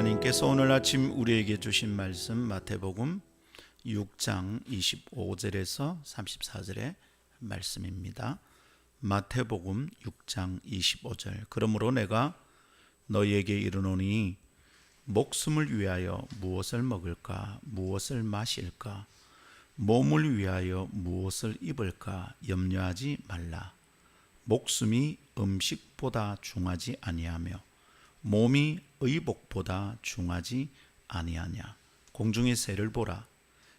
하나님께서 오늘 아침 우리에게 주신 말씀 마태복음 6장 25절에서 34절의 말씀입니다. 마태복음 6장 25절. 그러므로 내가 너희에게 이르노니 목숨을 위하여 무엇을 먹을까 무엇을 마실까 몸을 위하여 무엇을 입을까 염려하지 말라. 목숨이 음식보다 중하지 아니하며 몸이 의복보다 중하지 아니하냐. 공중의 새를 보라.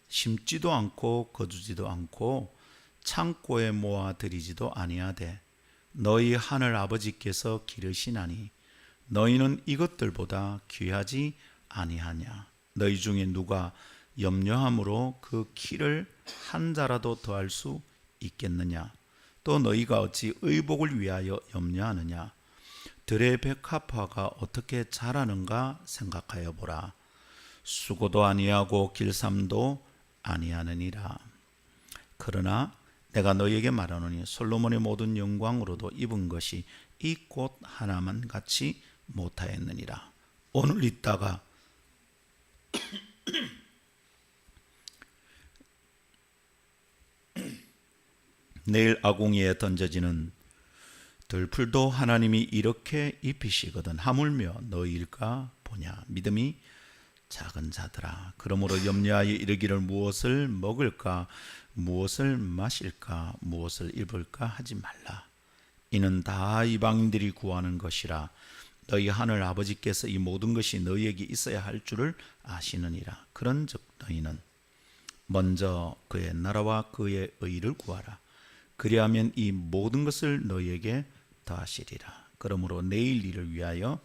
심지도 않고 거두지도 않고 창고에 모아 들이지도 아니하되 너희 하늘 아버지께서 기르시나니 너희는 이것들보다 귀하지 아니하냐. 너희 중에 누가 염려함으로 그 키를 한 자라도 더할 수 있겠느냐. 또 너희가 어찌 의복을 위하여 염려하느냐. 들의 백합화가 어떻게 자라는가 생각하여 보라. 수고도 아니하고 길쌈도 아니하느니라. 그러나 내가 너희에게 말하노니 솔로몬의 모든 영광으로도 입은 것이 이 꽃 하나만 같이 못하였느니라. 오늘 있다가 내일 아궁이에 던져지는 들풀도 하나님이 이렇게 입히시거든 하물며 너희일까 보냐. 믿음이 작은 자들아, 그러므로 염려하여 이르기를 무엇을 먹을까 무엇을 마실까 무엇을 입을까 하지 말라. 이는 다 이방인들이 구하는 것이라. 너희 하늘 아버지께서 이 모든 것이 너희에게 있어야 할 줄을 아시느니라. 그런즉 너희는 먼저 그의 나라와 그의 의를 구하라. 그리하면 이 모든 것을 너희에게 더하시리라. 그러므로 내일 일을 위하여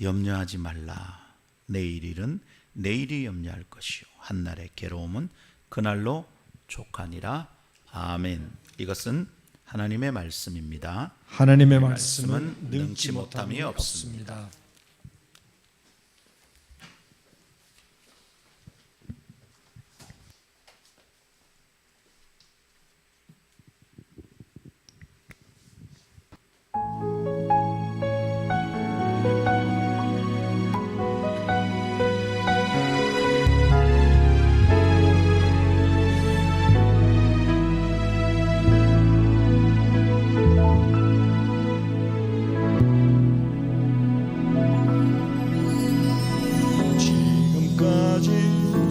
염려하지 말라. 내일 일은 내일이 염려할 것이요 한날의 괴로움은 그날로 족하니라. 아멘. 이것은 하나님의 말씀입니다. 하나님의 말씀은 능치 못함이 없습니다.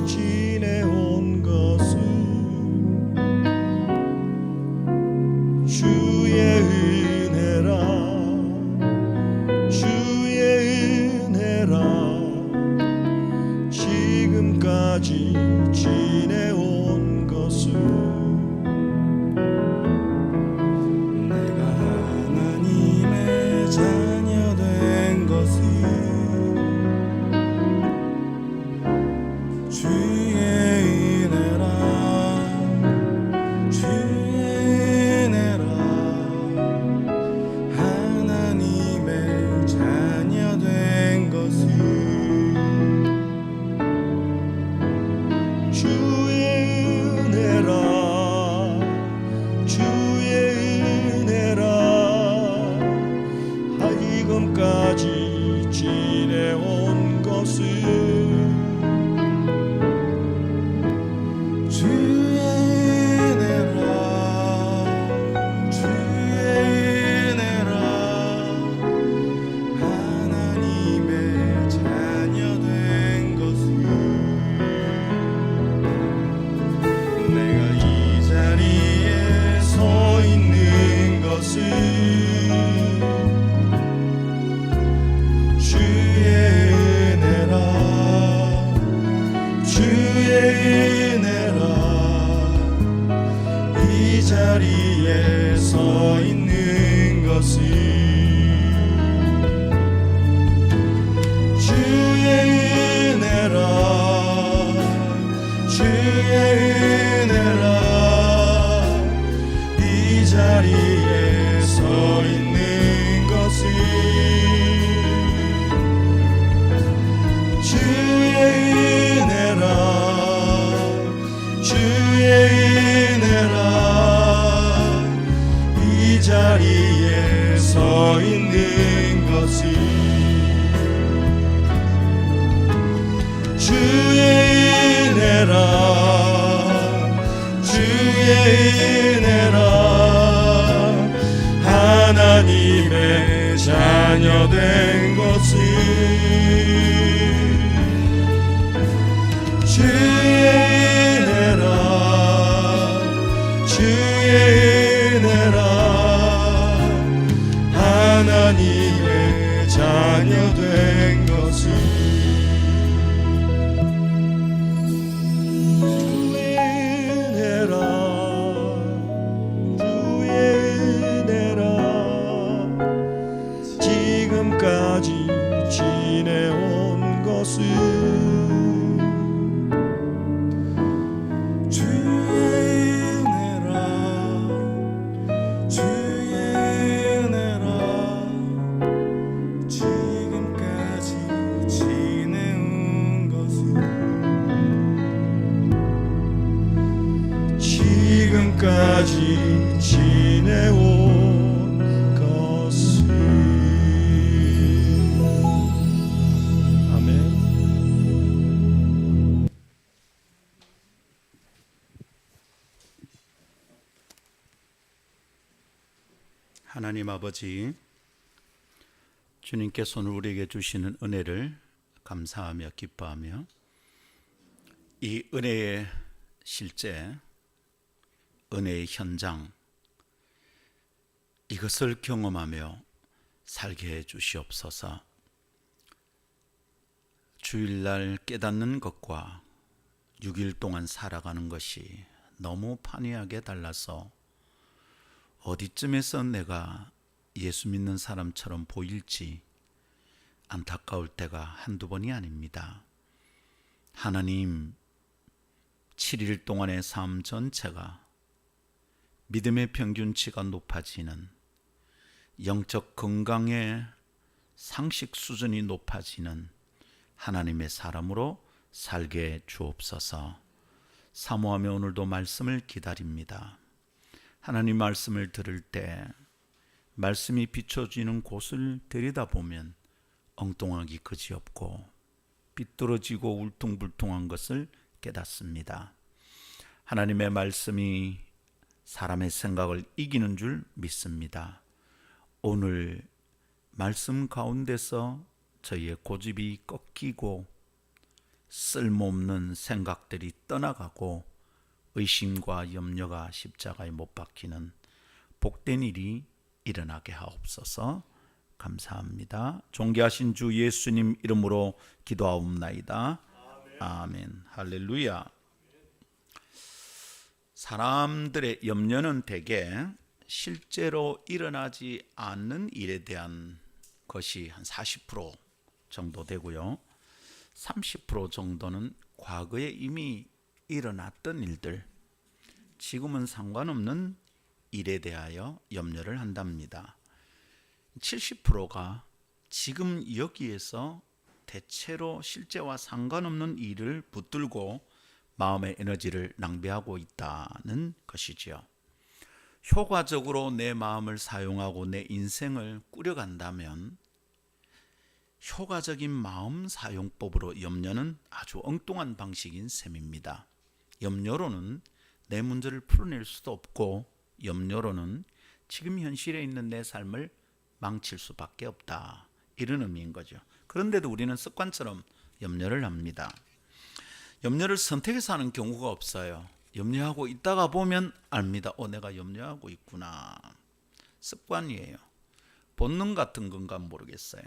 지내온 것은 주의 은혜라. 지금까지 지내온 것은 내가 하나님의 자녀 된 것은 주의 은혜라. 하나님의 자녀 된 것은 주의 은혜라. 지금까지 자녀 된 것을 주의 은혜라 하나님의 자녀 된 것을 지금까지 지내온 것을 주의 은혜라 지금까지 지내온 것을 지금까지 지내온 것을 아멘. 하나님 아버지, 주님께서 오늘 우리에게 주시는 은혜를 감사하며 기뻐하며 이 은혜의 실제, 은혜의 현장, 이것을 경험하며 살게 해 주시옵소서. 주일날 깨닫는 것과 6일 동안 살아가는 것이 너무 판이하게 달라서 어디쯤에서 내가 예수 믿는 사람처럼 보일지 안타까울 때가 한두 번이 아닙니다. 하나님, 7일 동안의 삶 전체가 믿음의 평균치가 높아지는, 영적 건강의 상식 수준이 높아지는 하나님의 사람으로 살게 주옵소서. 사모하며 오늘도 말씀을 기다립니다. 하나님 말씀을 들을 때 말씀이 비춰지는 곳을 들여다보면 엉뚱하기 그지없고 삐뚤어지고 울퉁불퉁한 것을 깨닫습니다. 하나님의 말씀이 사람의 생각을 이기는 줄 믿습니다. 오늘 말씀 가운데서 저희의 고집이 꺾이고 쓸모없는 생각들이 떠나가고 의심과 염려가 십자가에 못 박히는 복된 일이 일어나게 하옵소서. 감사합니다. 존귀하신 주 예수님 이름으로 기도하옵나이다. 아멘. 할렐루야. 사람들의 염려는 대개 실제로 일어나지 않는 일에 대한 것이 한 40% 정도 되고요. 30% 정도는 과거에 이미 일어났던 일들, 지금은 상관없는 일에 대하여 염려를 한답니다. 70%가 지금 여기에서 대체로 실제와 상관없는 일을 붙들고 마음의 에너지를 낭비하고 있다는 것이지요. 효과적으로 내 마음을 사용하고 내 인생을 꾸려간다면 효과적인 마음 사용법으로 염려는 아주 엉뚱한 방식인 셈입니다. 염려로는 내 문제를 풀어낼 수도 없고 염려로는 지금 현실에 있는 내 삶을 망칠 수밖에 없다, 이런 의미인 거죠. 그런데도 우리는 습관처럼 염려를 합니다. 염려를 선택해서 하는 경우가 없어요. 염려하고 있다가 보면 압니다. 내가 염려하고 있구나. 습관이에요. 본능 같은 건가 모르겠어요.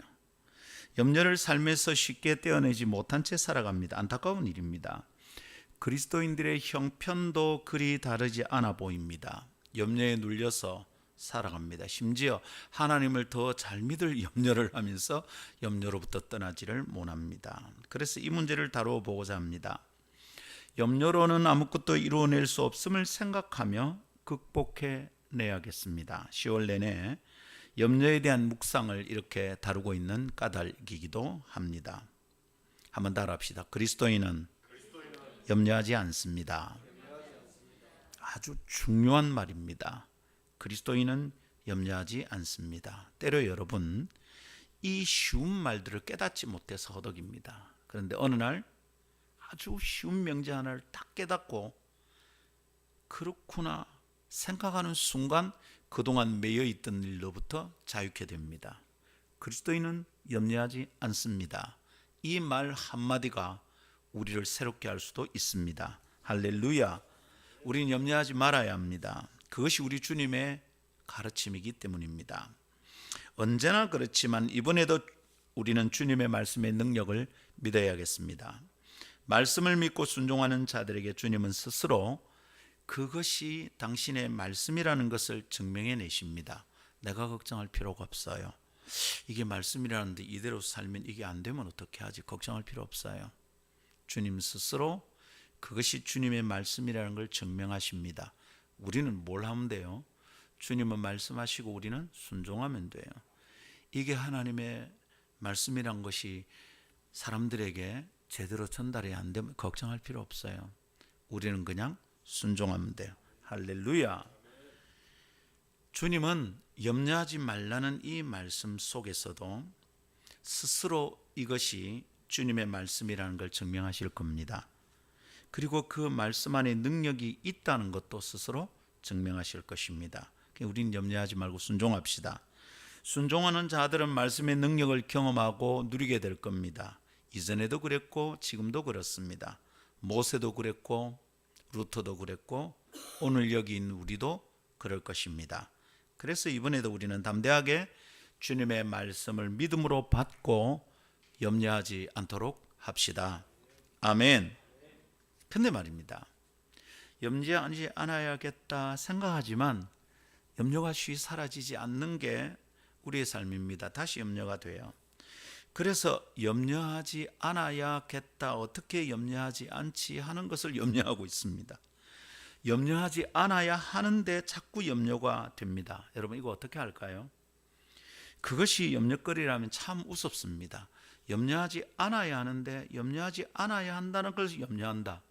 염려를 삶에서 쉽게 떼어내지 못한 채 살아갑니다. 안타까운 일입니다. 그리스도인들의 형편도 그리 다르지 않아 보입니다. 염려에 눌려서 살아갑니다. 심지어 하나님을 더 잘 믿을 염려를 하면서 염려로부터 떠나지를 못합니다. 그래서 이 문제를 다루어 보고자 합니다. 염려로는 아무것도 이루어낼 수 없음을 생각하며 극복해 내야겠습니다. 10월 내내 염려에 대한 묵상을 이렇게 다루고 있는 까닭이기도 합니다. 한번 따라합시다. 그리스도인은 염려하지 않습니다. 아주 중요한 말입니다. 그리스도인은 염려하지 않습니다. 때로 여러분, 이 쉬운 말들을 깨닫지 못해서 허덕입니다. 그런데 어느 날 아주 쉬운 명제 하나를 딱 깨닫고 그렇구나 생각하는 순간 그동안 매여있던 일로부터 자유케 됩니다. 그리스도인은 염려하지 않습니다. 이 말 한마디가 우리를 새롭게 할 수도 있습니다. 할렐루야. 우리는 염려하지 말아야 합니다. 그것이 우리 주님의 가르침이기 때문입니다. 언제나 그렇지만 이번에도 우리는 주님의 말씀의 능력을 믿어야겠습니다. 말씀을 믿고 순종하는 자들에게 주님은 스스로 그것이 당신의 말씀이라는 것을 증명해 내십니다. 내가 걱정할 필요가 없어요. 이게 말씀이라는데 이대로 살면 이게 안 되면 어떻게 하지? 걱정할 필요 없어요. 주님 스스로 그것이 주님의 말씀이라는 걸 증명하십니다. 우리는 뭘 하면 돼요? 주님은 말씀하시고 우리는 순종하면 돼요. 이게 하나님의 말씀이란 것이 사람들에게 제대로 전달이 안 되면 걱정할 필요 없어요. 우리는 그냥 순종하면 돼요. 할렐루야. 주님은 염려하지 말라는 이 말씀 속에서도 스스로 이것이 주님의 말씀이라는 걸 증명하실 겁니다. 그리고 그 말씀 안에 능력이 있다는 것도 스스로 증명하실 것입니다. 우리는 염려하지 말고 순종합시다. 순종하는 자들은 말씀의 능력을 경험하고 누리게 될 겁니다. 이전에도 그랬고 지금도 그렇습니다. 모세도 그랬고 루터도 그랬고 오늘 여기 있는 우리도 그럴 것입니다. 그래서 이번에도 우리는 담대하게 주님의 말씀을 믿음으로 받고 염려하지 않도록 합시다. 아멘. 근데 말입니다. 염려하지 않아야겠다 생각하지만 염려가 쉬이 사라지지 않는 게 우리의 삶입니다. 다시 염려가 돼요. 그래서 염려하지 않아야겠다, 어떻게 염려하지 않지 하는 것을 염려하고 있습니다. 염려하지 않아야 하는데 자꾸 염려가 됩니다. 여러분 이거 어떻게 할까요? 그것이 염려거리라면 참 우습습니다. 염려하지 않아야 하는데 염려하지 않아야 한다는 것을 염려한다.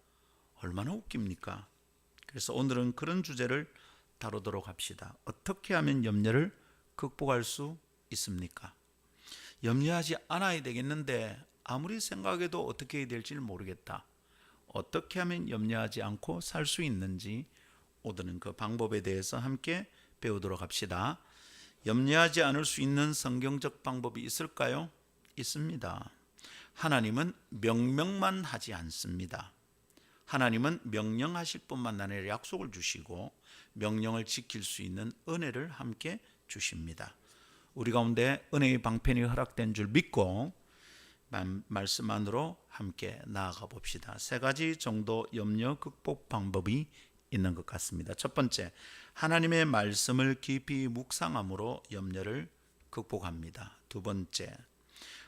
얼마나 웃깁니까? 그래서 오늘은 그런 주제를 다루도록 합시다. 어떻게 하면 염려를 극복할 수 있습니까? 염려하지 않아야 되겠는데 아무리 생각해도 어떻게 해야 될지를 모르겠다. 어떻게 하면 염려하지 않고 살 수 있는지 오늘은 그 방법에 대해서 함께 배우도록 합시다. 염려하지 않을 수 있는 성경적 방법이 있을까요? 있습니다. 하나님은 명령만 하지 않습니다. 하나님은 명령하실 뿐만 아니라 약속을 주시고 명령을 지킬 수 있는 은혜를 함께 주십니다. 우리 가운데 은혜의 방편이 허락된 줄 믿고 말씀 안으로 함께 나아가 봅시다. 세 가지 정도 염려 극복 방법이 있는 것 같습니다. 첫 번째, 하나님의 말씀을 깊이 묵상함으로 염려를 극복합니다. 두 번째,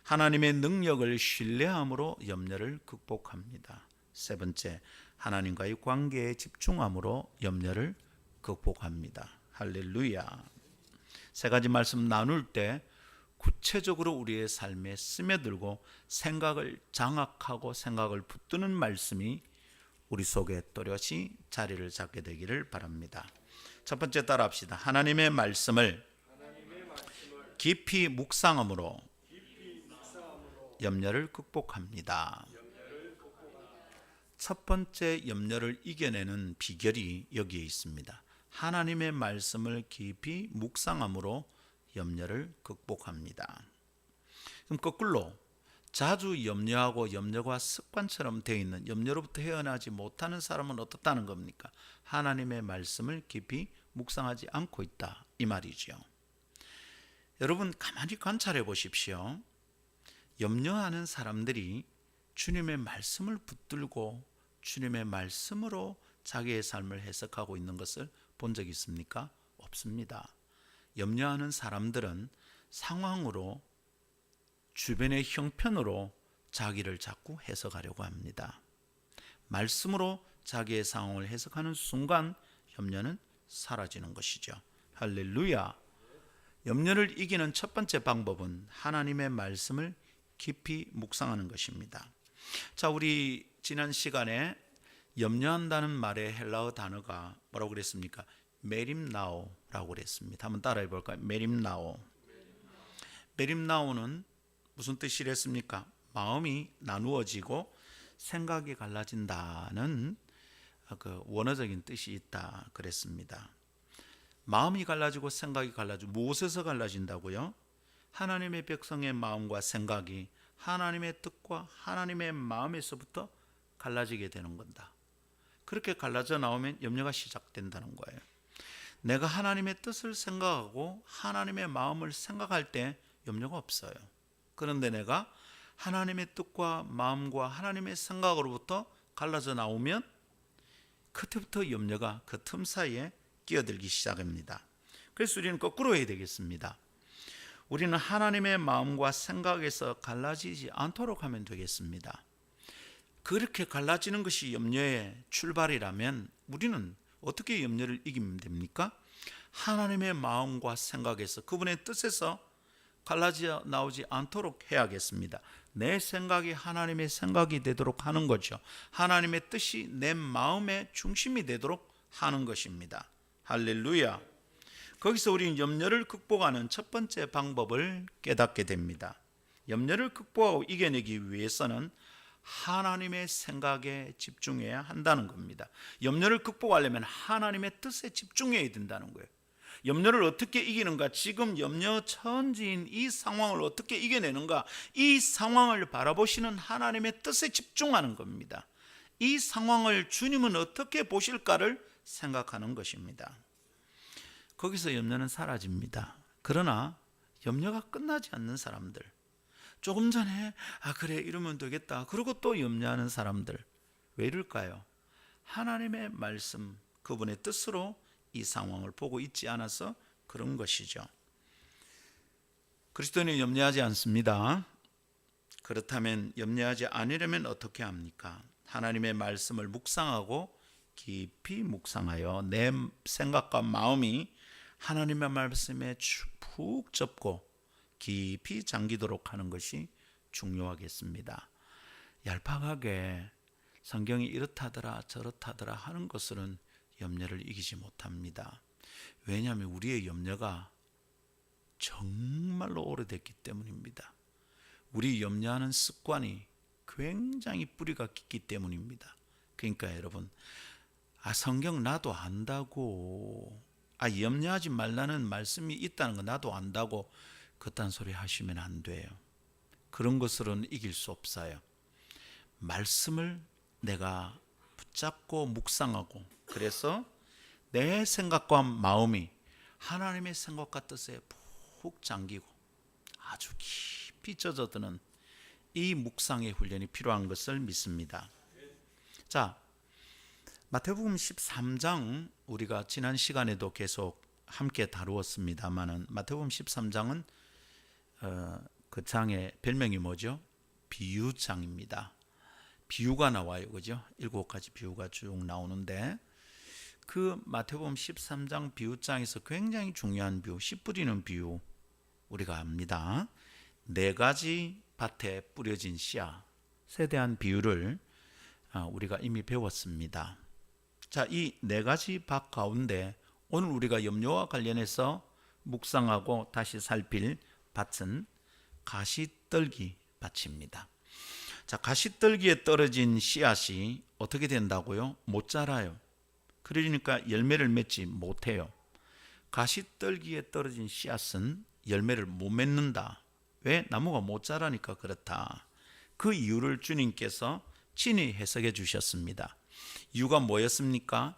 하나님의 능력을 신뢰함으로 염려를 극복합니다. 세 번째, 하나님과의 관계에 집중함으로 염려를 극복합니다. 할렐루야. 세 가지 말씀 나눌 때 구체적으로 우리의 삶에 스며들고 생각을 장악하고 생각을 붙드는 말씀이 우리 속에 또렷이 자리를 잡게 되기를 바랍니다. 첫 번째 따라합시다. 하나님의 말씀을 깊이 묵상함으로 염려를 극복합니다. 첫 번째 염려를 이겨내는 비결이 여기에 있습니다. 하나님의 말씀을 깊이 묵상함으로 염려를 극복합니다. 그럼 거꾸로 자주 염려하고 염려가 습관처럼 되어 있는, 염려로부터 헤어나지 못하는 사람은 어떻다는 겁니까? 하나님의 말씀을 깊이 묵상하지 않고 있다, 이 말이죠. 여러분 가만히 관찰해 보십시오. 염려하는 사람들이 주님의 말씀을 붙들고 주님의 말씀으로 자기의 삶을 해석하고 있는 것을 본 적이 있습니까? 없습니다. 염려하는 사람들은 상황으로, 주변의 형편으로 자기를 자꾸 해석하려고 합니다. 말씀으로 자기의 상황을 해석하는 순간 염려는 사라지는 것이죠. 할렐루야. 염려를 이기는 첫 번째 방법은 하나님의 말씀을 깊이 묵상하는 것입니다. 자, 우리 지난 시간에 염려한다는 말의 헬라어 단어가 뭐라고 그랬습니까? 메림나오라고 그랬습니다. 한번 따라해 볼까요? 메림나오. 메림나오는 무슨 뜻이랬습니까? 마음이 나누어지고 생각이 갈라진다는 그 원어적인 뜻이 있다 그랬습니다. 마음이 갈라지고 생각이 갈라지고 무엇에서 갈라진다고요? 하나님의 백성의 마음과 생각이 하나님의 뜻과 하나님의 마음에서부터 갈라지게 되는 건다. 그렇게 갈라져 나오면 염려가 시작된다는 거예요. 내가 하나님의 뜻을 생각하고 하나님의 마음을 생각할 때 염려가 없어요. 그런데 내가 하나님의 뜻과 마음과 하나님의 생각으로부터 갈라져 나오면 그때부터 염려가 그 틈 사이에 끼어들기 시작합니다. 그래서 우리는 거꾸로 해야 되겠습니다. 우리는 하나님의 마음과 생각에서 갈라지지 않도록 하면 되겠습니다. 그렇게 갈라지는 것이 염려의 출발이라면 우리는 어떻게 염려를 이기면 됩니까? 하나님의 마음과 생각에서 그분의 뜻에서 갈라져 나오지 않도록 해야겠습니다. 내 생각이 하나님의 생각이 되도록 하는 거죠. 하나님의 뜻이 내 마음의 중심이 되도록 하는 것입니다. 할렐루야. 거기서 우리는 염려를 극복하는 첫 번째 방법을 깨닫게 됩니다. 염려를 극복하고 이겨내기 위해서는 하나님의 생각에 집중해야 한다는 겁니다. 염려를 극복하려면 하나님의 뜻에 집중해야 된다는 거예요. 염려를 어떻게 이기는가? 지금 염려천지인 이 상황을 어떻게 이겨내는가? 이 상황을 바라보시는 하나님의 뜻에 집중하는 겁니다. 이 상황을 주님은 어떻게 보실까를 생각하는 것입니다. 거기서 염려는 사라집니다. 그러나 염려가 끝나지 않는 사람들, 조금 전에 그래 이러면 되겠다 그러고 또 염려하는 사람들, 왜 이럴까요? 하나님의 말씀, 그분의 뜻으로 이 상황을 보고 있지 않아서 그런 것이죠. 그리스도인은 염려하지 않습니다. 그렇다면 염려하지 않으려면 어떻게 합니까? 하나님의 말씀을 묵상하고 깊이 묵상하여 내 생각과 마음이 하나님의 말씀에 푹 접고 깊이 잠기도록 하는 것이 중요하겠습니다. 얄팍하게 성경이 이렇다더라 저렇다더라 하는 것으로는 염려를 이기지 못합니다. 왜냐하면 우리의 염려가 정말로 오래됐기 때문입니다. 우리 염려하는 습관이 굉장히 뿌리가 깊기 때문입니다. 그러니까 여러분, 성경 나도 안다고, 염려하지 말라는 말씀이 있다는 거 나도 안다고 그딴 소리 하시면 안 돼요. 그런 것으로는 이길 수 없어요. 말씀을 내가 붙잡고 묵상하고, 그래서 내 생각과 마음이 하나님의 생각과 뜻에 푹 잠기고 아주 깊이 젖어드는 이 묵상의 훈련이 필요한 것을 믿습니다. 자, 마태복음 13장 우리가 지난 시간에도 계속 함께 다루었습니다만은 마태복음 13장은 그 장의 별명이 뭐죠? 비유장입니다. 비유가 나와요, 그죠? 7가지 비유가 쭉 나오는데 그 마태복음 13장 비유장에서 굉장히 중요한 비유, 씨 뿌리는 비유 우리가 압니다. 4가지 밭에 뿌려진 씨앗에 대한 비유를 우리가 이미 배웠습니다. 자, 이 4가지 밭 가운데 오늘 우리가 염려와 관련해서 묵상하고 다시 살필 밭은 가시떨기 밭입니다. 자, 가시떨기에 떨어진 씨앗이 어떻게 된다고요? 못 자라요. 그러니까 열매를 맺지 못해요. 가시떨기에 떨어진 씨앗은 열매를 못 맺는다. 왜? 나무가 못 자라니까 그렇다. 그 이유를 주님께서 친히 해석해 주셨습니다. 이유가 뭐였습니까?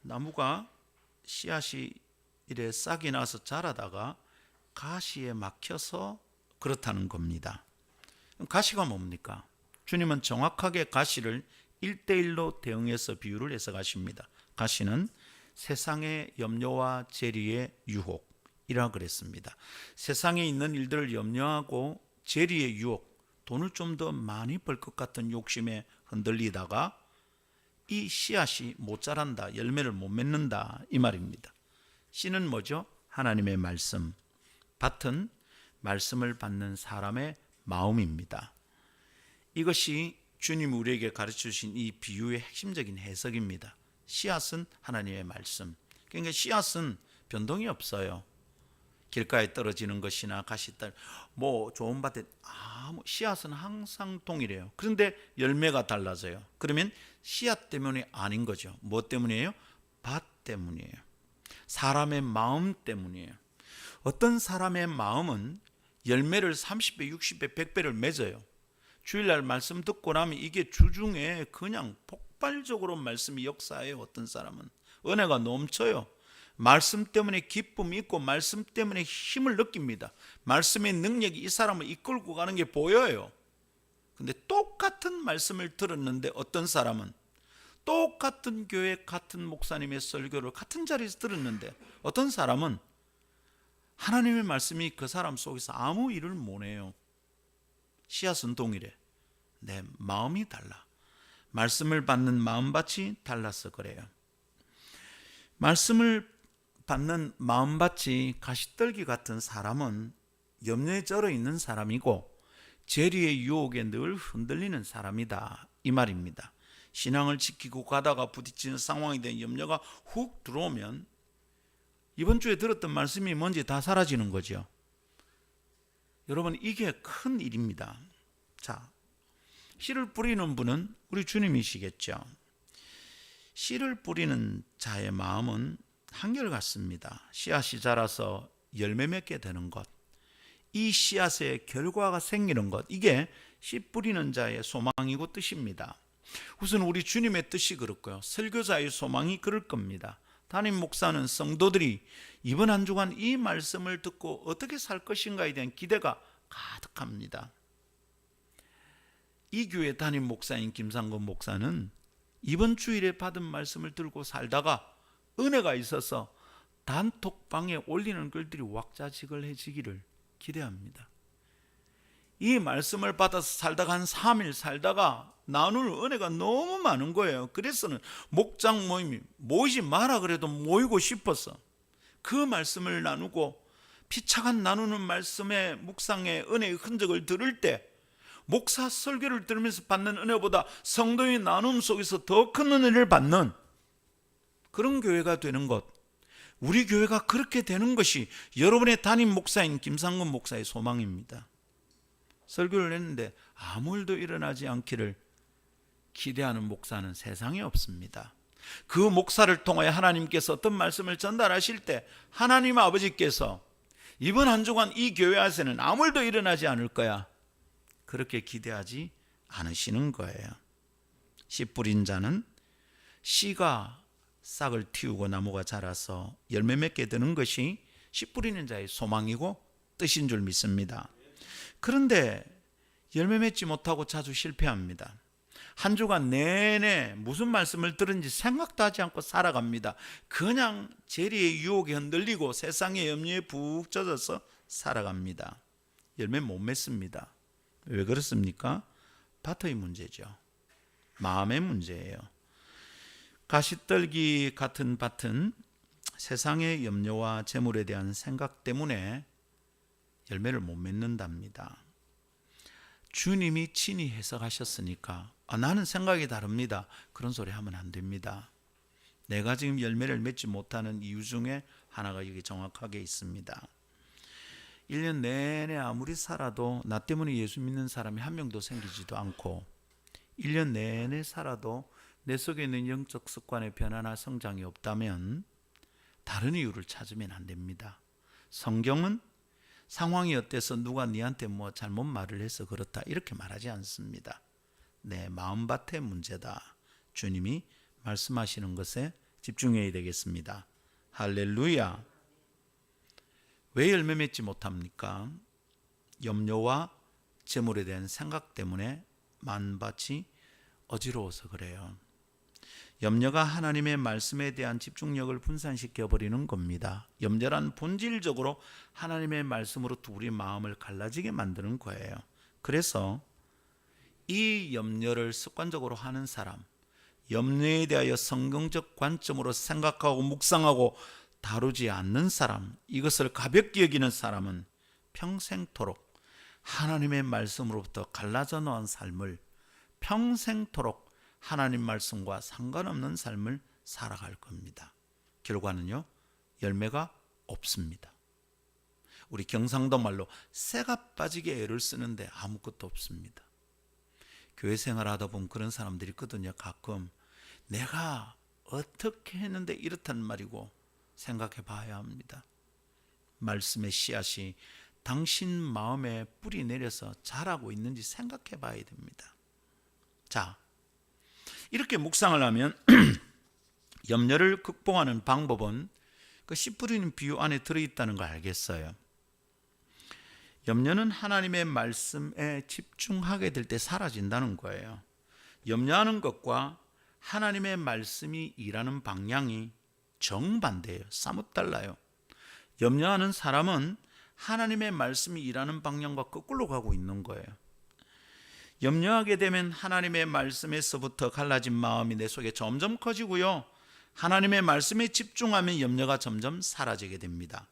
나무가 씨앗이 이래 싹이 나서 자라다가 가시에 막혀서 그렇다는 겁니다. 가시가 뭡니까? 주님은 정확하게 가시를 1:1로 대응해서 비유를 해석하십니다. 가시는 세상의 염려와 재리의 유혹이라 그랬습니다. 세상에 있는 일들을 염려하고 재리의 유혹, 돈을 좀 더 많이 벌 것 같은 욕심에 흔들리다가 이 씨앗이 못 자란다, 열매를 못 맺는다 이 말입니다. 씨는 뭐죠? 하나님의 말씀. 밭은 말씀을 받는 사람의 마음입니다. 이것이 주님 우리에게 가르쳐주신 이 비유의 핵심적인 해석입니다. 씨앗은 하나님의 말씀. 그러니까 씨앗은 변동이 없어요. 길가에 떨어지는 것이나 가시떨 좋은 밭에 씨앗은 항상 동일해요. 그런데 열매가 달라져요. 그러면 씨앗 때문이 아닌 거죠. 뭐 때문이에요? 밭 때문이에요. 사람의 마음 때문이에요. 어떤 사람의 마음은 열매를 30배, 60배, 100배를 맺어요. 주일날 말씀 듣고 나면 이게 주중에 그냥 폭발적으로 말씀이 역사해요. 어떤 사람은 은혜가 넘쳐요. 말씀 때문에 기쁨이 있고 말씀 때문에 힘을 느낍니다. 말씀의 능력이 이 사람을 이끌고 가는 게 보여요. 근데 똑같은 말씀을 들었는데 어떤 사람은 똑같은 교회 같은 목사님의 설교를 같은 자리에서 들었는데 어떤 사람은 하나님의 말씀이 그 사람 속에서 아무 일을 못 해요. 씨앗은 동일해. 내 마음이 달라. 말씀을 받는 마음밭이 달라서 그래요. 말씀을 받는 마음밭이 가시떨기 같은 사람은 염려에 쩔어 있는 사람이고 재리의 유혹에 늘 흔들리는 사람이다, 이 말입니다. 신앙을 지키고 가다가 부딪히는 상황에 대한 염려가 훅 들어오면 이번 주에 들었던 말씀이 뭔지 다 사라지는 거죠. 여러분, 이게 큰 일입니다. 자, 씨를 뿌리는 분은 우리 주님이시겠죠. 씨를 뿌리는 자의 마음은 한결같습니다. 씨앗이 자라서 열매 맺게 되는 것, 이 씨앗의 결과가 생기는 것, 이게 씨 뿌리는 자의 소망이고 뜻입니다. 우선 우리 주님의 뜻이 그렇고요, 설교자의 소망이 그럴 겁니다. 담임 목사는 성도들이 이번 한 주간 이 말씀을 듣고 어떻게 살 것인가에 대한 기대가 가득합니다. 이 교회 담임 목사인 김상건 목사는 이번 주일에 받은 말씀을 들고 살다가 은혜가 있어서 단톡방에 올리는 글들이 왁자지껄해지기를 기대합니다. 이 말씀을 받아서 살다가 한 3일 살다가 나눌 은혜가 너무 많은 거예요. 그래서는 목장 모임이 모이지 마라 그래도 모이고 싶어서 그 말씀을 나누고 피차간 나누는 말씀의 묵상의 은혜의 흔적을 들을 때 목사 설교를 들으면서 받는 은혜보다 성도의 나눔 속에서 더 큰 은혜를 받는 그런 교회가 되는 것, 우리 교회가 그렇게 되는 것이 여러분의 담임 목사인 김상근 목사의 소망입니다. 설교를 했는데 아무 일도 일어나지 않기를 기대하는 목사는 세상에 없습니다. 그 목사를 통하여 하나님께서 어떤 말씀을 전달하실 때 하나님 아버지께서 이번 한 주간 이 교회 안에서는 아무 일도 일어나지 않을 거야, 그렇게 기대하지 않으시는 거예요. 씨 뿌린 자는 씨가 싹을 틔우고 나무가 자라서 열매 맺게 되는 것이 씨 뿌리는 자의 소망이고 뜻인 줄 믿습니다. 그런데 열매 맺지 못하고 자주 실패합니다. 한 주간 내내 무슨 말씀을 들은지 생각도 하지 않고 살아갑니다. 그냥 재리의 유혹에 흔들리고 세상의 염려에 푹 젖어서 살아갑니다. 열매 못 맺습니다. 왜 그렇습니까? 밭의 문제죠. 마음의 문제예요. 가시떨기 같은 밭은 세상의 염려와 재물에 대한 생각 때문에 열매를 못 맺는답니다. 주님이 친히 해석하셨으니까 나는 생각이 다릅니다, 그런 소리 하면 안 됩니다. 내가 지금 열매를 맺지 못하는 이유 중에 하나가 여기 정확하게 있습니다. 1년 내내 아무리 살아도 나 때문에 예수 믿는 사람이 한 명도 생기지도 않고 1년 내내 살아도 내 속에 있는 영적 습관의 변화나 성장이 없다면 다른 이유를 찾으면 안 됩니다. 성경은 상황이 어때서 누가 네한테 뭐 잘못 말을 해서 그렇다 이렇게 말하지 않습니다. 내 마음밭의 문제다, 주님이 말씀하시는 것에 집중해야 되겠습니다. 할렐루야. 왜 열매 맺지 못합니까? 염려와 재물에 대한 생각 때문에 만밭이 어지러워서 그래요. 염려가 하나님의 말씀에 대한 집중력을 분산시켜버리는 겁니다. 염려란 본질적으로 하나님의 말씀으로부터 우리 마음을 갈라지게 만드는 거예요. 그래서 이 염려를 습관적으로 하는 사람, 염려에 대하여 성경적 관점으로 생각하고 묵상하고 다루지 않는 사람, 이것을 가볍게 여기는 사람은 평생토록 하나님의 말씀으로부터 갈라져 놓은 삶을, 평생토록 하나님 말씀과 상관없는 삶을 살아갈 겁니다. 결과는요, 열매가 없습니다. 우리 경상도 말로 새가 빠지게 애를 쓰는데 아무것도 없습니다. 교회 생활하다 보면 그런 사람들이 있거든요. 가끔 내가 어떻게 했는데 이렇단 말이고 생각해 봐야 합니다. 말씀의 씨앗이 당신 마음에 뿌리 내려서 자라고 있는지 생각해 봐야 됩니다. 자, 이렇게 묵상을 하면 염려를 극복하는 방법은 그 씨 뿌리는 비유 안에 들어있다는 걸 알겠어요. 염려는 하나님의 말씀에 집중하게 될 때 사라진다는 거예요. 염려하는 것과 하나님의 말씀이 일하는 방향이 정반대예요. 사뭇 달라요. 염려하는 사람은 하나님의 말씀이 일하는 방향과 거꾸로 가고 있는 거예요. 염려하게 되면 하나님의 말씀에서부터 갈라진 마음이 내 속에 점점 커지고요. 하나님의 말씀에 집중하면 염려가 점점 사라지게 됩니다.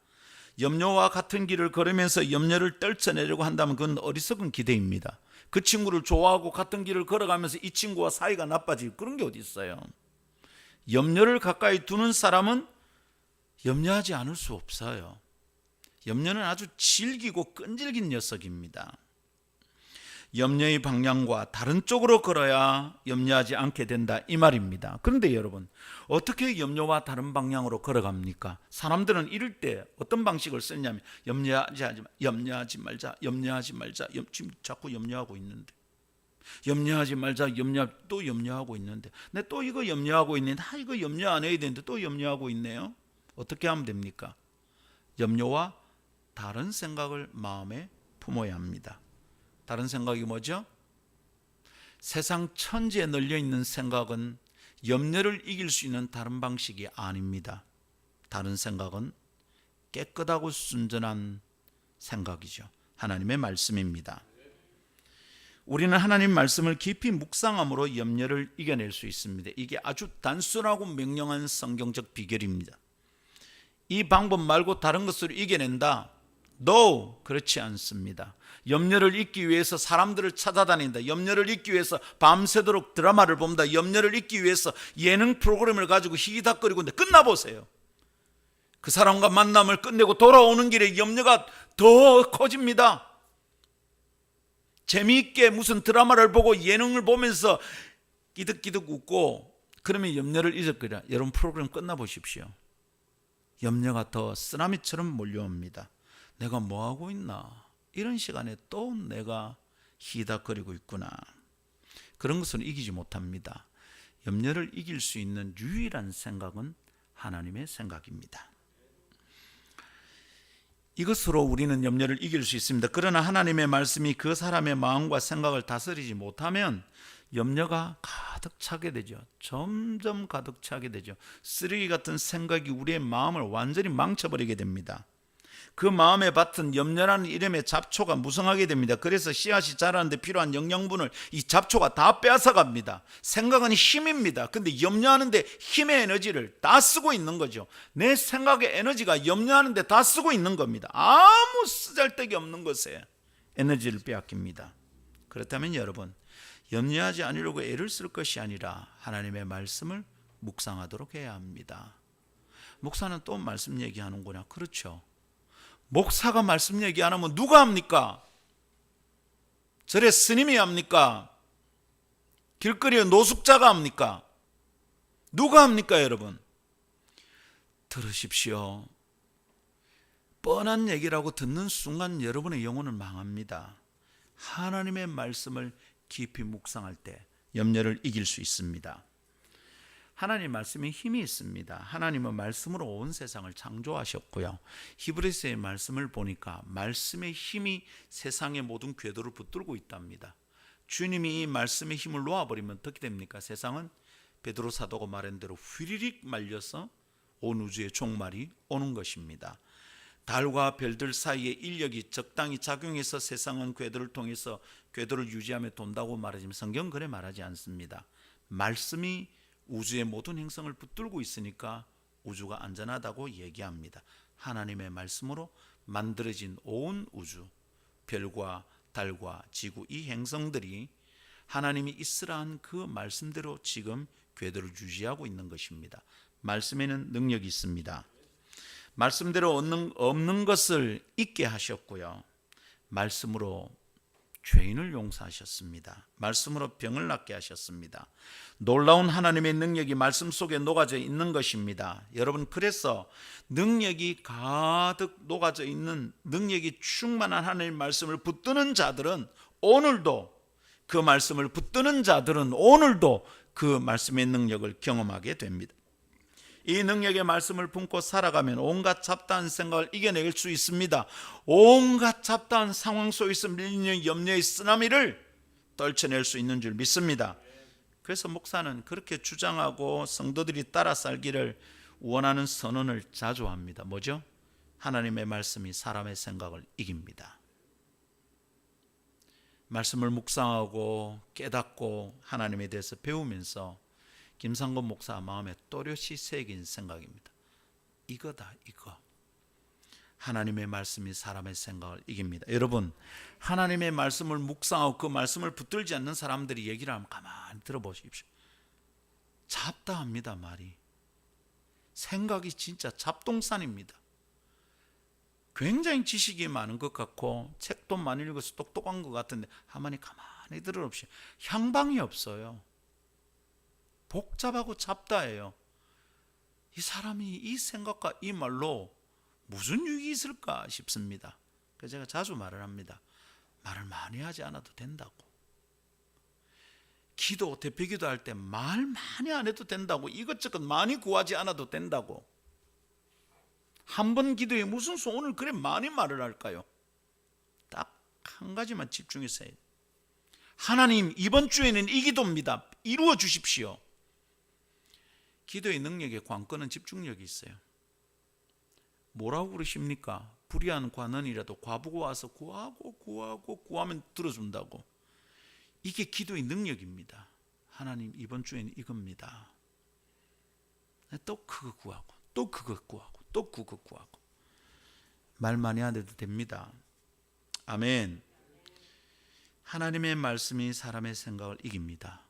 염려와 같은 길을 걸으면서 염려를 떨쳐내려고 한다면 그건 어리석은 기대입니다. 그 친구를 좋아하고 같은 길을 걸어가면서 이 친구와 사이가 나빠질 그런 게 어디 있어요. 염려를 가까이 두는 사람은 염려하지 않을 수 없어요. 염려는 아주 질기고 끈질긴 녀석입니다. 염려의 방향과 다른 쪽으로 걸어야 염려하지 않게 된다 이 말입니다. 그런데 여러분, 어떻게 염려와 다른 방향으로 걸어갑니까? 사람들은 이럴 때 어떤 방식을 쓰냐면 염려하지 말자 지금 자꾸 염려하고 있는데, 염려하지 말자 또 염려하고 있는데, 내 또 이거 염려하고 있는데, 이거 염려 안 해야 되는데 또 염려하고 있네요. 어떻게 하면 됩니까? 염려와 다른 생각을 마음에 품어야 합니다. 다른 생각이 뭐죠? 세상 천지에 널려있는 생각은 염려를 이길 수 있는 다른 방식이 아닙니다. 다른 생각은 깨끗하고 순전한 생각이죠. 하나님의 말씀입니다. 우리는 하나님 말씀을 깊이 묵상함으로 염려를 이겨낼 수 있습니다. 이게 아주 단순하고 명령한 성경적 비결입니다. 이 방법 말고 다른 것으로 이겨낸다? No, 그렇지 않습니다. 염려를 잊기 위해서 사람들을 찾아다닌다. 염려를 잊기 위해서 밤새도록 드라마를 본다. 염려를 잊기 위해서 예능 프로그램을 가지고 희기닥거리고 있는데 끝나보세요. 그 사람과 만남을 끝내고 돌아오는 길에 염려가 더 커집니다. 재미있게 무슨 드라마를 보고 예능을 보면서 끼득끼득 웃고 그러면 염려를 잊을 거라. 여러분 프로그램 끝나보십시오. 염려가 더 쓰나미처럼 몰려옵니다. 내가 뭐하고 있나? 이런 시간에 또 내가 희닥거리고 있구나. 그런 것은 이기지 못합니다. 염려를 이길 수 있는 유일한 생각은 하나님의 생각입니다. 이것으로 우리는 염려를 이길 수 있습니다. 그러나 하나님의 말씀이 그 사람의 마음과 생각을 다스리지 못하면 염려가 가득 차게 되죠. 점점 가득 차게 되죠. 쓰레기 같은 생각이 우리의 마음을 완전히 망쳐버리게 됩니다. 그 마음에 밭은 염려라는 이름의 잡초가 무성하게 됩니다. 그래서 씨앗이 자라는데 필요한 영양분을 이 잡초가 다 빼앗아갑니다. 생각은 힘입니다. 근데 염려하는데 힘의 에너지를 다 쓰고 있는 거죠. 내 생각의 에너지가 염려하는데 다 쓰고 있는 겁니다. 아무 쓰잘데기 없는 것에 에너지를 빼앗깁니다. 그렇다면 여러분, 염려하지 않으려고 애를 쓸 것이 아니라 하나님의 말씀을 묵상하도록 해야 합니다. 목사는 또 말씀 얘기하는구나. 그렇죠. 목사가 말씀 얘기 안 하면 누가 합니까? 절에 스님이 합니까? 길거리에 노숙자가 합니까? 누가 합니까, 여러분? 들으십시오. 뻔한 얘기라고 듣는 순간 여러분의 영혼은 망합니다. 하나님의 말씀을 깊이 묵상할 때 염려를 이길 수 있습니다. 하나님 말씀에 힘이 있습니다. 하나님은 말씀으로 온 세상을 창조하셨고요. 히브리서의 말씀을 보니까 말씀의 힘이 세상의 모든 궤도를 붙들고 있답니다. 주님이 이 말씀의 힘을 놓아버리면 어떻게 됩니까? 세상은 베드로 사도가 말한 대로 휘리릭 말려서 온 우주의 종말이 오는 것입니다. 달과 별들 사이에 인력이 적당히 작용해서 세상은 궤도를 통해서 궤도를 유지하며 돈다고 말하지만 성경은 그래 말하지 않습니다. 말씀이 우주의 모든 행성을 붙들고 있으니까 우주가 안전하다고 얘기합니다. 하나님의 말씀으로 만들어진 온 우주, 별과 달과 지구, 이 행성들이 하나님이 있으라 한 그 말씀대로 지금 궤도를 유지하고 있는 것입니다. 말씀에는 능력이 있습니다. 말씀대로 없는 것을 있게 하셨고요. 말씀으로 죄인을 용서하셨습니다. 말씀으로 병을 낫게 하셨습니다. 놀라운 하나님의 능력이 말씀 속에 녹아져 있는 것입니다. 여러분, 그래서 능력이 가득 녹아져 있는, 능력이 충만한 하나님의 말씀을 붙드는 자들은 오늘도, 그 말씀을 붙드는 자들은 오늘도 그 말씀의 능력을 경험하게 됩니다. 이 능력의 말씀을 품고 살아가면 온갖 잡다한 생각을 이겨낼 수 있습니다. 온갖 잡다한 상황 속에서 밀리는 염려의 쓰나미를 떨쳐낼 수 있는 줄 믿습니다. 그래서 목사는 그렇게 주장하고 성도들이 따라 살기를 원하는 선언을 자주 합니다. 뭐죠? 하나님의 말씀이 사람의 생각을 이깁니다. 말씀을 묵상하고 깨닫고 하나님에 대해서 배우면서 김상곤 목사 마음에 또렷이 새긴 생각입니다. 이거다, 이거. 하나님의 말씀이 사람의 생각을 이깁니다. 여러분, 하나님의 말씀을 묵상하고 그 말씀을 붙들지 않는 사람들이 얘기를 하면 가만히 들어보십시오. 잡다합니다, 말이. 생각이 진짜 잡동산입니다. 굉장히 지식이 많은 것 같고 책도 많이 읽어서 똑똑한 것 같은데 가만히 들어봅시다. 향방이 없어요. 복잡하고 잡다해요. 이 사람이 이 생각과 이 말로 무슨 유익이 있을까 싶습니다. 그래서 제가 자주 말을 합니다. 말을 많이 하지 않아도 된다고. 기도, 대표기도 할 때 말 많이 안 해도 된다고. 이것저것 많이 구하지 않아도 된다고. 한 번 기도에 무슨 오늘 그래 많이 말을 할까요? 딱 한 가지만 집중해서 해요. 하나님, 이번 주에는 이 기도입니다. 이루어 주십시오. 기도의 능력의 관건은 집중력이 있어요. 뭐라고 그러십니까? 불의한 관원이라도 과부고 와서 구하면 들어준다고. 이게 기도의 능력입니다. 하나님, 이번 주에는 이겁니다. 또 그거 구하고, 또 그거 구하고, 또 그거 구하고. 말 많이 안 해도 됩니다. 아멘. 하나님의 말씀이 사람의 생각을 이깁니다.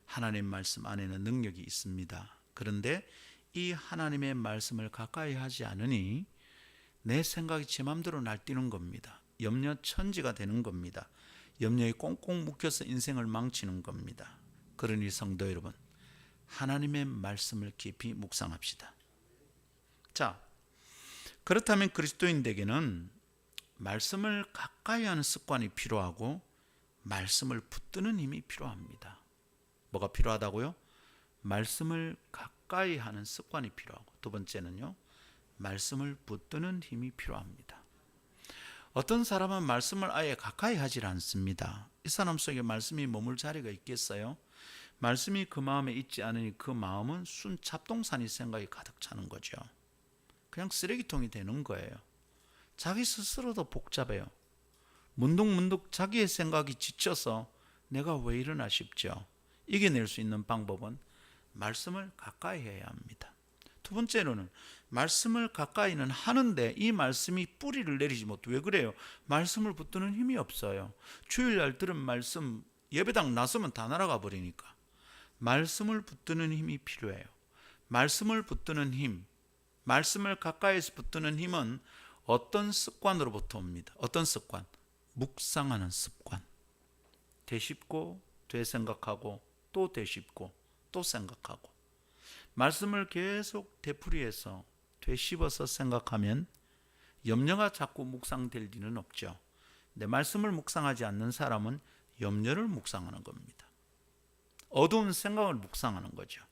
하나님의 말씀 안에는 능력이 있습니다. 그런데 이 하나님의 말씀을 가까이 하지 않으니 내 생각이 제 맘대로 날뛰는 겁니다. 염려천지가 되는 겁니다. 염려에 꽁꽁 묶여서 인생을 망치는 겁니다. 그러니 성도 여러분, 하나님의 말씀을 깊이 묵상합시다. 자, 그렇다면 그리스도인에게는 말씀을 가까이 하는 습관이 필요하고 말씀을 붙드는 힘이 필요합니다. 뭐가 필요하다고요? 말씀을 가까이 하는 습관이 필요하고, 두 번째는요, 말씀을 붙드는 힘이 필요합니다. 어떤 사람은 말씀을 아예 가까이 하질 않습니다. 이 사람 속에 말씀이 머물 자리가 있겠어요? 말씀이 그 마음에 있지 않으니 그 마음은 순 잡동사니 생각이 가득 차는 거죠. 그냥 쓰레기통이 되는 거예요. 자기 스스로도 복잡해요. 문득문득 자기의 생각이 지쳐서 내가 왜 이러나 싶죠. 이겨낼 수 있는 방법은 말씀을 가까이 해야 합니다. 두 번째로는 말씀을 가까이는 하는데 이 말씀이 뿌리를 내리지 못해. 왜 그래요? 말씀을 붙드는 힘이 없어요. 주일날 들은 말씀 예배당 나서면 다 날아가 버리니까. 말씀을 붙드는 힘이 필요해요. 말씀을 붙드는 힘, 말씀을 가까이에서 붙드는 힘은 어떤 습관으로부터 옵니다. 어떤 습관? 묵상하는 습관. 되씹고 되생각하고 또 되씹고 또 생각하고. 말씀을 계속 되풀이해서 되씹어서 생각하면 염려가 자꾸 묵상될 리는 없죠. 근데 말씀을 묵상하지 않는 사람은 염려를 묵상하는 겁니다. 어두운 생각을 묵상하는 거죠.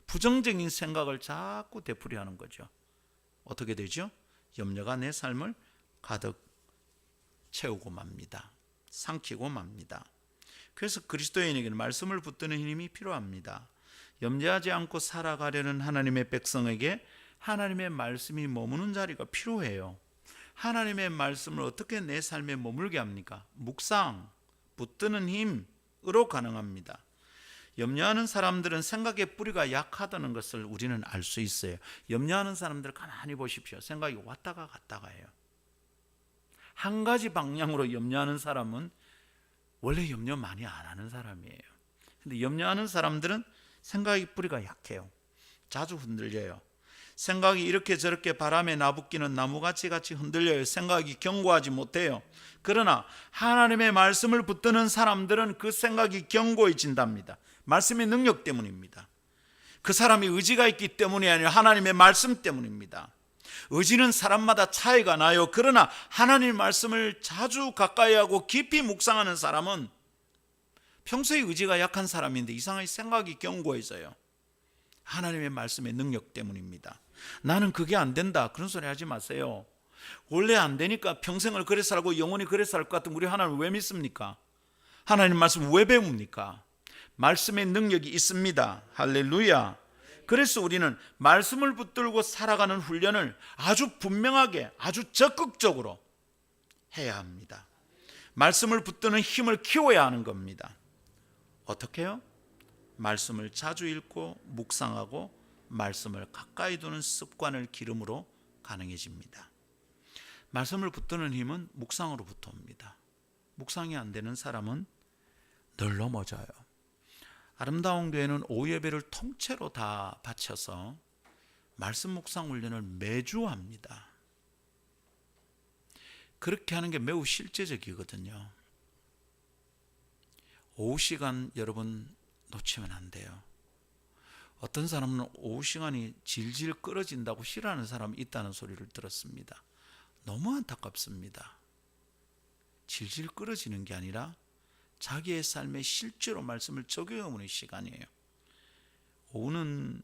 부정적인 생각을 자꾸 되풀이하는 거죠. 어떻게 되죠? 염려가 내 삶을 가득 채우고 맙니다. 삼키고 맙니다. 그래서 그리스도인에게는 말씀을 붙드는 힘이 필요합니다. 염려하지 않고 살아가려는 하나님의 백성에게 하나님의 말씀이 머무는 자리가 필요해요. 하나님의 말씀을 어떻게 내 삶에 머물게 합니까? 묵상, 붙드는 힘으로 가능합니다. 염려하는 사람들은 생각의 뿌리가 약하다는 것을 우리는 알 수 있어요. 염려하는 사람들 가만히 보십시오. 생각이 왔다가 갔다가 해요. 한 가지 방향으로 염려하는 사람은 원래 염려 많이 안 하는 사람이에요. 근데 염려하는 사람들은 생각의 뿌리가 약해요. 자주 흔들려요. 생각이 이렇게 저렇게 바람에 나부끼는 나무같이 같이 흔들려요. 생각이 견고하지 못해요. 그러나 하나님의 말씀을 붙드는 사람들은 그 생각이 견고해진답니다. 말씀의 능력 때문입니다. 그 사람이 의지가 있기 때문이 아니라 하나님의 말씀 때문입니다. 의지는 사람마다 차이가 나요. 그러나 하나님의 말씀을 자주 가까이 하고 깊이 묵상하는 사람은 평소에 의지가 약한 사람인데 이상하게 생각이 견고해져요. 하나님의 말씀의 능력 때문입니다. 나는 그게 안 된다, 그런 소리 하지 마세요. 원래 안 되니까 평생을 그래 살고 영원히 그래 살 것 같으면 우리 하나님을 왜 믿습니까? 하나님 말씀 왜 배웁니까? 말씀의 능력이 있습니다. 할렐루야. 그래서 우리는 말씀을 붙들고 살아가는 훈련을 아주 분명하게, 아주 적극적으로 해야 합니다. 말씀을 붙드는 힘을 키워야 하는 겁니다. 어떻게 해요? 말씀을 자주 읽고 묵상하고 말씀을 가까이 두는 습관을 기름으로 가능해집니다. 말씀을 붙드는 힘은 묵상으로부터 옵니다. 묵상이 안 되는 사람은 늘 넘어져요. 아름다운 교회는 오후 예배를 통째로 다 바쳐서 말씀 묵상 훈련을 매주 합니다. 그렇게 하는 게 매우 실제적이거든요. 오후 시간 여러분 놓치면 안 돼요. 어떤 사람은 오후 시간이 질질 끌어진다고 싫어하는 사람이 있다는 소리를 들었습니다. 너무 안타깝습니다. 질질 끌어지는 게 아니라 자기의 삶에 실제로 말씀을 적용하는 시간이에요. 오후는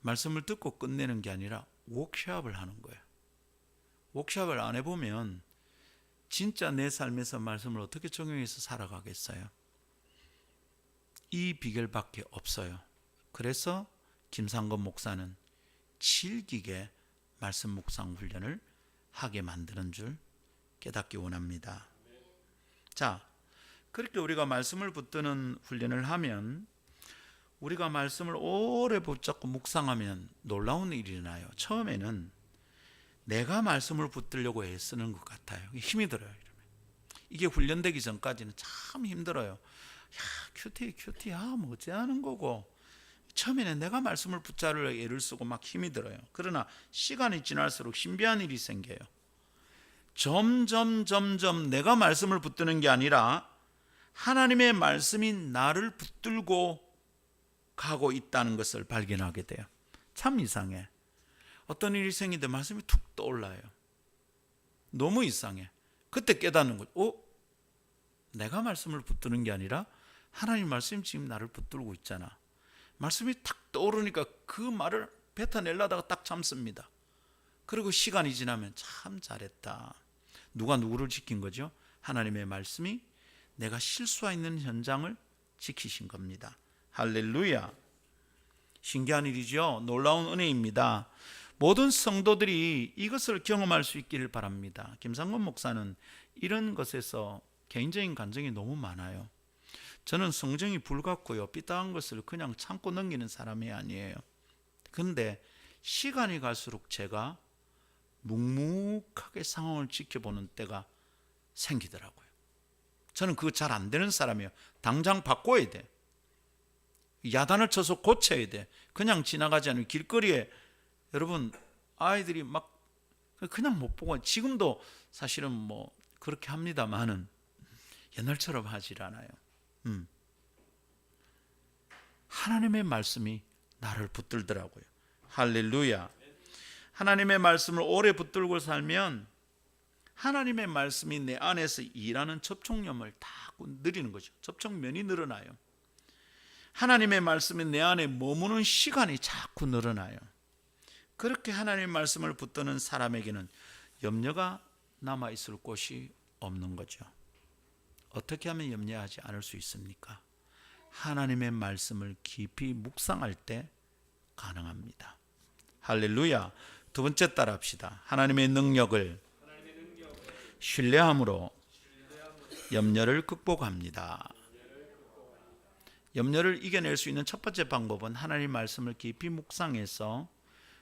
말씀을 듣고 끝내는 게 아니라 워크숍을 하는 거예요. 워크숍을 안 해보면 진짜 내 삶에서 말씀을 어떻게 적용해서 살아가겠어요? 이 비결밖에 없어요. 그래서 김상건 목사는 질기게 말씀 묵상 훈련을 하게 만드는 줄 깨닫기 원합니다. 자, 그렇게 우리가 말씀을 붙드는 훈련을 하면, 우리가 말씀을 오래 붙잡고 묵상하면 놀라운 일이 일어나요. 처음에는 내가 말씀을 붙들려고 애쓰는 것 같아요. 힘이 들어요. 이게 훈련되기 전까지는 참 힘들어요. 야, 큐티, 뭐 어째 하는 거고. 처음에는 내가 말씀을 붙잡으려 애를 쓰고 막 힘이 들어요. 그러나 시간이 지날수록 신비한 일이 생겨요. 점점 내가 말씀을 붙드는 게 아니라 하나님의 말씀이 나를 붙들고 가고 있다는 것을 발견하게 돼요. 참 이상해. 어떤 일이 생기는데 말씀이 툭 떠올라요. 너무 이상해. 그때 깨닫는 거죠. 내가 말씀을 붙드는 게 아니라 하나님 말씀이 지금 나를 붙들고 있잖아. 말씀이 탁 떠오르니까 그 말을 뱉어내려다가 딱 참습니다. 그리고 시간이 지나면 참 잘했다. 누가 누구를 지킨 거죠? 하나님의 말씀이 내가 실수하 있는 현장을 지키신 겁니다. 할렐루야. 신기한 일이죠. 놀라운 은혜입니다. 모든 성도들이 이것을 경험할 수 있기를 바랍니다. 김상건 목사는 이런 것에서 개인적인 감정이 너무 많아요. 저는 성정이 불같고요, 삐딱한 것을 그냥 참고 넘기는 사람이 아니에요. 그런데 시간이 갈수록 제가 묵묵하게 상황을 지켜보는 때가 생기더라고요. 저는 그거 잘 안 되는 사람이에요. 당장 바꿔야 돼. 야단을 쳐서 고쳐야 돼. 그냥 지나가지 않으면 길거리에 여러분 아이들이 막 그냥 못 보고, 지금도 사실은 뭐 그렇게 합니다만은 옛날처럼 하질 않아요. 하나님의 말씀이 나를 붙들더라고요. 할렐루야. 하나님의 말씀을 오래 붙들고 살면 하나님의 말씀이 내 안에서 일하는 접촉점을 다 늘리는 거죠. 접촉면이 늘어나요. 하나님의 말씀이 내 안에 머무는 시간이 자꾸 늘어나요. 그렇게 하나님의 말씀을 붙드는 사람에게는 염려가 남아있을 곳이 없는 거죠. 어떻게 하면 염려하지 않을 수 있습니까? 하나님의 말씀을 깊이 묵상할 때 가능합니다. 할렐루야. 두 번째 따라합시다. 하나님의 능력을 신뢰함으로 염려를 극복합니다. 염려를 이겨낼 수 있는 첫 번째 방법은 하나님 말씀을 깊이 묵상해서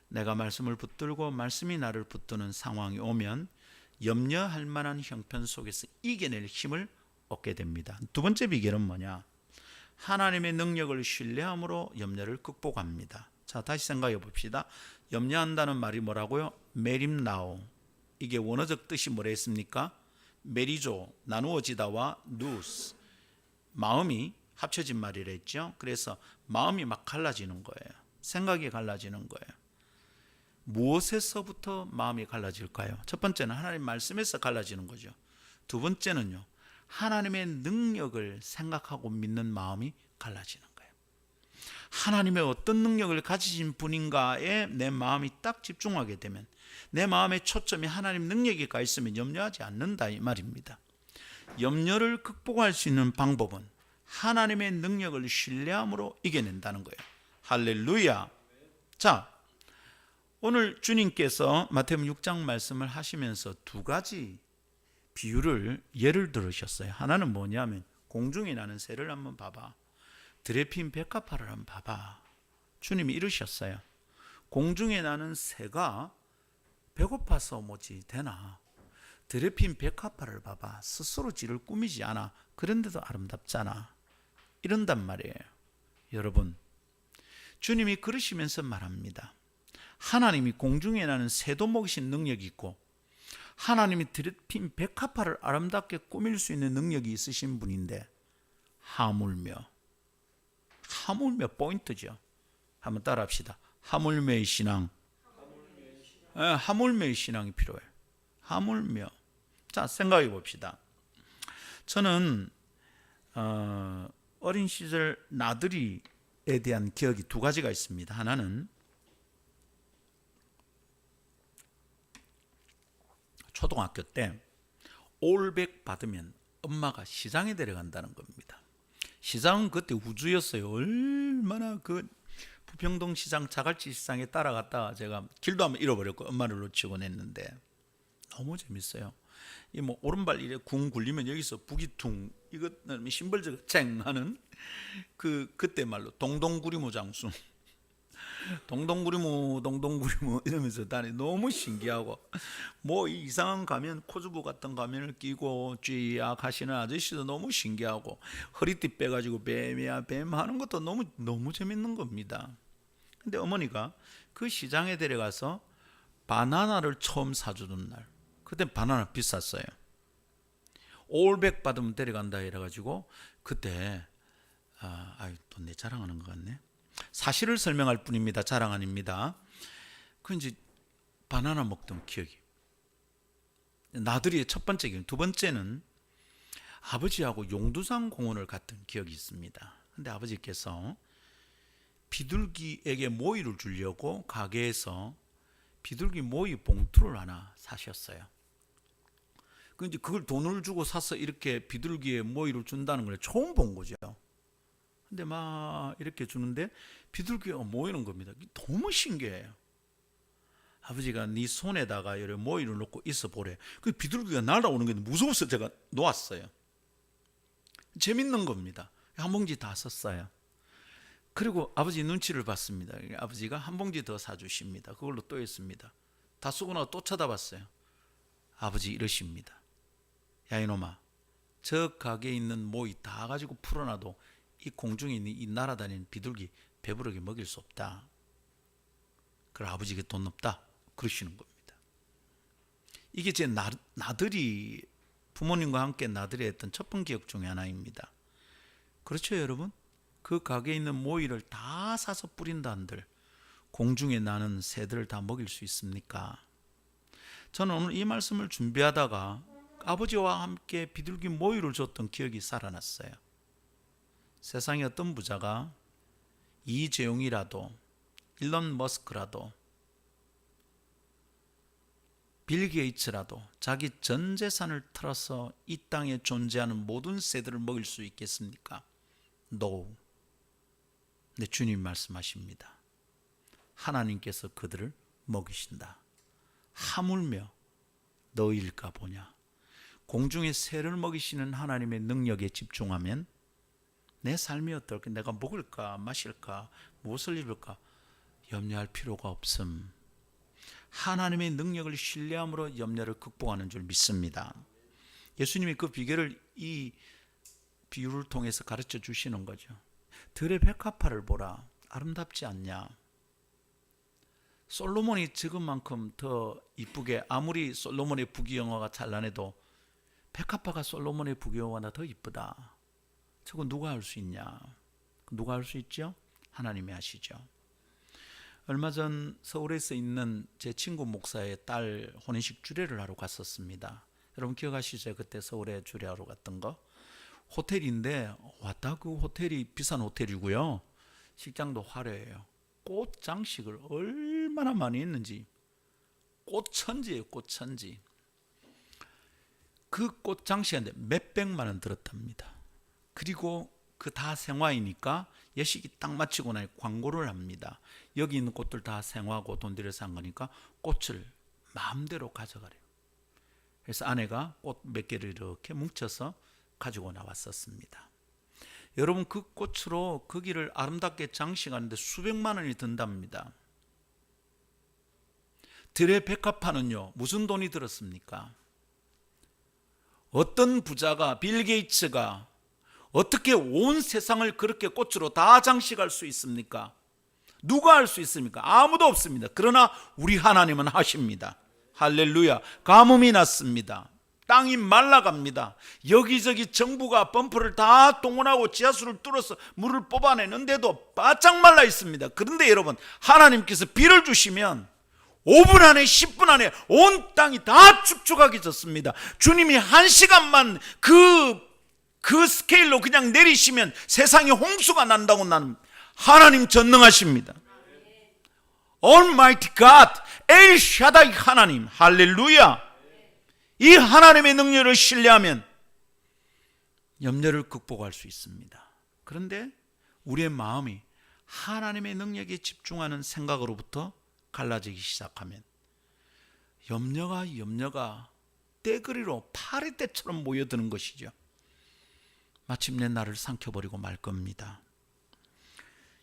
내가 말씀을 붙들고 말씀이 나를 붙드는 상황이 오면 염려할 만한 형편 속에서 이겨낼 힘을 얻게 됩니다. 두 번째 비결은 뭐냐? 하나님의 능력을 신뢰함으로 염려를 극복합니다. 자, 다시 생각해 봅시다. 염려한다는 말이 뭐라고요? 메림나오. 이게 원어적 뜻이 뭐라 했습니까? 메리조, 나누어지다와 누스, 마음이 합쳐진 말이라 했죠. 그래서 마음이 막 갈라지는 거예요. 생각이 갈라지는 거예요. 무엇에서부터 마음이 갈라질까요? 첫 번째는 하나님 말씀에서 갈라지는 거죠. 두 번째는요, 하나님의 능력을 생각하고 믿는 마음이 갈라지는 거예요. 하나님의 어떤 능력을 가지신 분인가에 내 마음이 딱 집중하게 되면, 내 마음의 초점이 하나님 능력이 가 있으면 염려하지 않는다 이 말입니다. 염려를 극복할 수 있는 방법은 하나님의 능력을 신뢰함으로 이겨낸다는 거예요. 할렐루야. 자, 오늘 주님께서 마태복음 6장 말씀을 하시면서 두 가지 비유를 예를 들으셨어요. 하나는 뭐냐면 공중에 나는 새를 한번 봐봐. 들에 핀 백합화를 한번 봐봐. 주님이 이러셨어요. 공중에 나는 새가 배고파서 뭐지 되나? 들에 핀 백합화를 봐봐. 스스로 지를 꾸미지 않아. 그런데도 아름답잖아. 이런단 말이에요. 여러분, 주님이 그러시면서 말합니다. 하나님이 공중에 나는 새도 먹이신 능력이 있고 하나님이 들에 핀 백합화를 아름답게 꾸밀 수 있는 능력이 있으신 분인데 하물며 포인트죠. 한번 따라합시다. 하물며의 신앙. 하물며의 신앙이 필요해요. 하물며. 자, 생각해 봅시다. 저는 어린 시절 나들이에 대한 기억이 두 가지가 있습니다. 하나는 초등학교 때 올백 받으면 엄마가 시장에 데려간다는 겁니다. 시장은 그때 우주였어요. 얼마나 그 부평동 시장, 자갈치 시장에 따라갔다가 제가 길도 한번 잃어버렸고 엄마를 놓치곤 했는데 너무 재밌어요. 이 뭐 오른발 이래 궁 굴리면 여기서 부기퉁 이거는 심벌저가 쨍 하는 그때 말로 동동구리무 장수. 동동구리무 이러면서 다니 너무 신기하고 뭐 이상한 가면 코주부 같은 가면을 끼고 쥐약 하시는 아저씨도 너무 신기하고 허리띠 빼가지고 뱀이야 뱀 하는 것도 너무 재밌는 겁니다. 근데 어머니가 그 시장에 데려가서 바나나를 처음 사주던 날, 그때 바나나 비쌌어요. 올백 받으면 데려간다 이래가지고 그때 또 내 자랑하는 것 같네. 사실을 설명할 뿐입니다. 자랑 아닙니다. 그 이제 바나나 먹던 기억이 나들이의 첫 번째 기억. 두 번째는 아버지하고 용두산 공원을 갔던 기억이 있습니다. 근데 아버지께서 비둘기에게 모이를 주려고 가게에서 비둘기 모이 봉투를 하나 사셨어요. 그 이제 그걸 돈을 주고 사서 이렇게 비둘기에 모이를 준다는 걸 처음 본 거죠. 근데 막 이렇게 주는데 비둘기가 모이는 겁니다. 너무 신기해요. 아버지가 네 손에다가 이렇게 모이를 놓고 있어 보래. 그 비둘기가 날아오는 게 무서워서 제가 놓았어요. 재밌는 겁니다. 한 봉지 다 썼어요. 그리고 아버지 눈치를 봤습니다. 아버지가 한 봉지 더 사주십니다. 그걸로 또 했습니다. 다 쓰고 나서 또 쳐다봤어요. 아버지 이러십니다. 야 이놈아, 저 가게에 있는 모이 다 가지고 풀어놔도 이 공중에 있는 이 날아다니는 비둘기 배부르게 먹일 수 없다. 그래 아버지가 돈 없다 그러시는 겁니다. 이게 제 나들이 부모님과 함께 나들이 했던 첫 번째 기억 중에 하나입니다. 그렇죠 여러분? 그 가게에 있는 모이를 다 사서 뿌린다 한들 공중에 나는 새들을 다 먹일 수 있습니까? 저는 오늘 이 말씀을 준비하다가 아버지와 함께 비둘기 모이를 줬던 기억이 살아났어요. 세상에 어떤 부자가 이재용이라도 일론 머스크라도 빌 게이츠라도 자기 전 재산을 털어서 이 땅에 존재하는 모든 새들을 먹일 수 있겠습니까? No. 근데 주님 말씀하십니다. 하나님께서 그들을 먹이신다. 하물며 너희일까 보냐. 공중의 새를 먹이시는 하나님의 능력에 집중하면 내 삶이 어떨까? 내가 먹을까 마실까 무엇을 입을까 염려할 필요가 없음. 하나님의 능력을 신뢰함으로 염려를 극복하는 줄 믿습니다. 예수님이 그 비결을 이 비유를 통해서 가르쳐 주시는 거죠. 들의 백합화를 보라. 아름답지 않냐? 솔로몬이 지금만큼 더 이쁘게, 아무리 솔로몬의 부귀영화가 찬란해도 백합화가 솔로몬의 부귀영화보다 더 이쁘다. 저거 누가 할 수 있냐? 누가 할 수 있죠? 하나님이 하시죠. 얼마 전 서울에서 있는 제 친구 목사의 딸 혼인식 주례를 하러 갔었습니다. 여러분 기억하시죠? 그때 서울에 주례하러 갔던 거. 호텔인데 왔다 그 호텔이 비싼 호텔이고요. 식장도 화려해요. 꽃 장식을 얼마나 많이 했는지. 꽃천지예요, 꽃천지. 그 꽃 장식인데 몇백만 원 들었답니다. 그리고 그 다 생화이니까 예식이 딱 마치고 나니 광고를 합니다. 여기 있는 꽃들 다 생화고 돈 들여서 한 거니까 꽃을 마음대로 가져가래요. 그래서 아내가 꽃 몇 개를 이렇게 뭉쳐서 가지고 나왔었습니다. 여러분 그 꽃으로 거기를 아름답게 장식하는데 수백만 원이 든답니다. 들의 백합화는요 무슨 돈이 들었습니까? 어떤 부자가, 빌 게이츠가 어떻게 온 세상을 그렇게 꽃으로 다 장식할 수 있습니까? 누가 할 수 있습니까? 아무도 없습니다. 그러나 우리 하나님은 하십니다. 할렐루야. 가뭄이 났습니다. 땅이 말라갑니다. 여기저기 정부가 펌프를 다 동원하고 지하수를 뚫어서 물을 뽑아내는데도 바짝 말라 있습니다. 그런데 여러분 하나님께서 비를 주시면 5분 안에 10분 안에 온 땅이 다 축축하게 졌습니다. 주님이 1시간만 그 스케일로 그냥 내리시면 세상에 홍수가 난다고 나는 하나님 전능하십니다. Almighty God, 엘 샤다이 하나님, 할렐루야. 이 하나님의 능력을 신뢰하면 염려를 극복할 수 있습니다. 그런데 우리의 마음이 하나님의 능력에 집중하는 생각으로부터 갈라지기 시작하면 염려가 떼거리로 파리떼처럼 모여드는 것이죠. 마침내 나를 삼켜버리고 말 겁니다.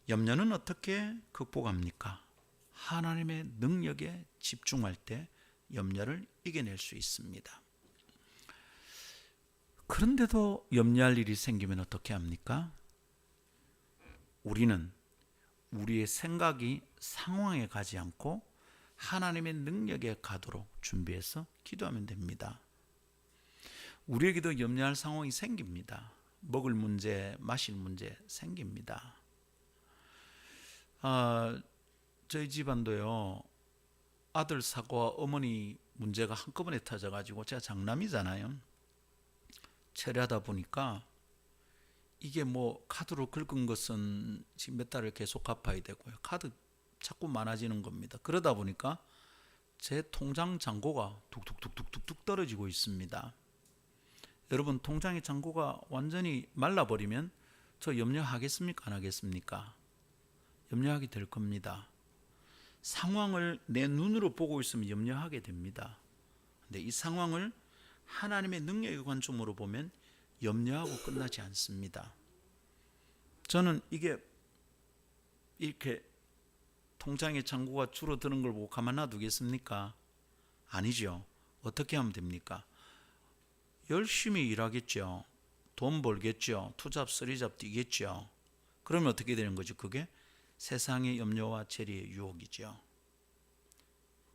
염려는 어떻게 극복합니까? 하나님의 능력에 집중할 때 염려를 이겨낼 수 있습니다. 그런데도 염려할 일이 생기면 어떻게 합니까? 우리는 우리의 생각이 상황에 가지 않고 하나님의 능력에 가도록 준비해서 기도하면 됩니다. 우리에게도 염려할 상황이 생깁니다. 먹을 문제, 마실 문제 생깁니다. 저희 집안도요, 아들 사고와 어머니 문제가 한꺼번에 터져가지고 제가 장남이잖아요. 처리하다 보니까 이게 뭐 카드로 긁은 것은 지금 몇 달을 계속 갚아야 되고요. 카드 자꾸 많아지는 겁니다. 그러다 보니까 제 통장 잔고가 뚝뚝뚝뚝뚝 떨어지고 있습니다. 여러분 통장의 잔고가 완전히 말라버리면 저 염려하겠습니까? 안 하겠습니까? 염려하게 될 겁니다. 상황을 내 눈으로 보고 있으면 염려하게 됩니다. 근데 이 상황을 하나님의 능력의 관점으로 보면 염려하고 끝나지 않습니다. 저는 이게 이렇게 통장의 잔고가 줄어드는 걸 보고 가만 놔두겠습니까? 아니죠. 어떻게 하면 됩니까? 열심히 일하겠죠. 돈 벌겠죠. 투잡, 쓰리잡 뛰겠죠. 그러면 어떻게 되는 거죠? 그게 세상의 염려와 재리의 유혹이죠.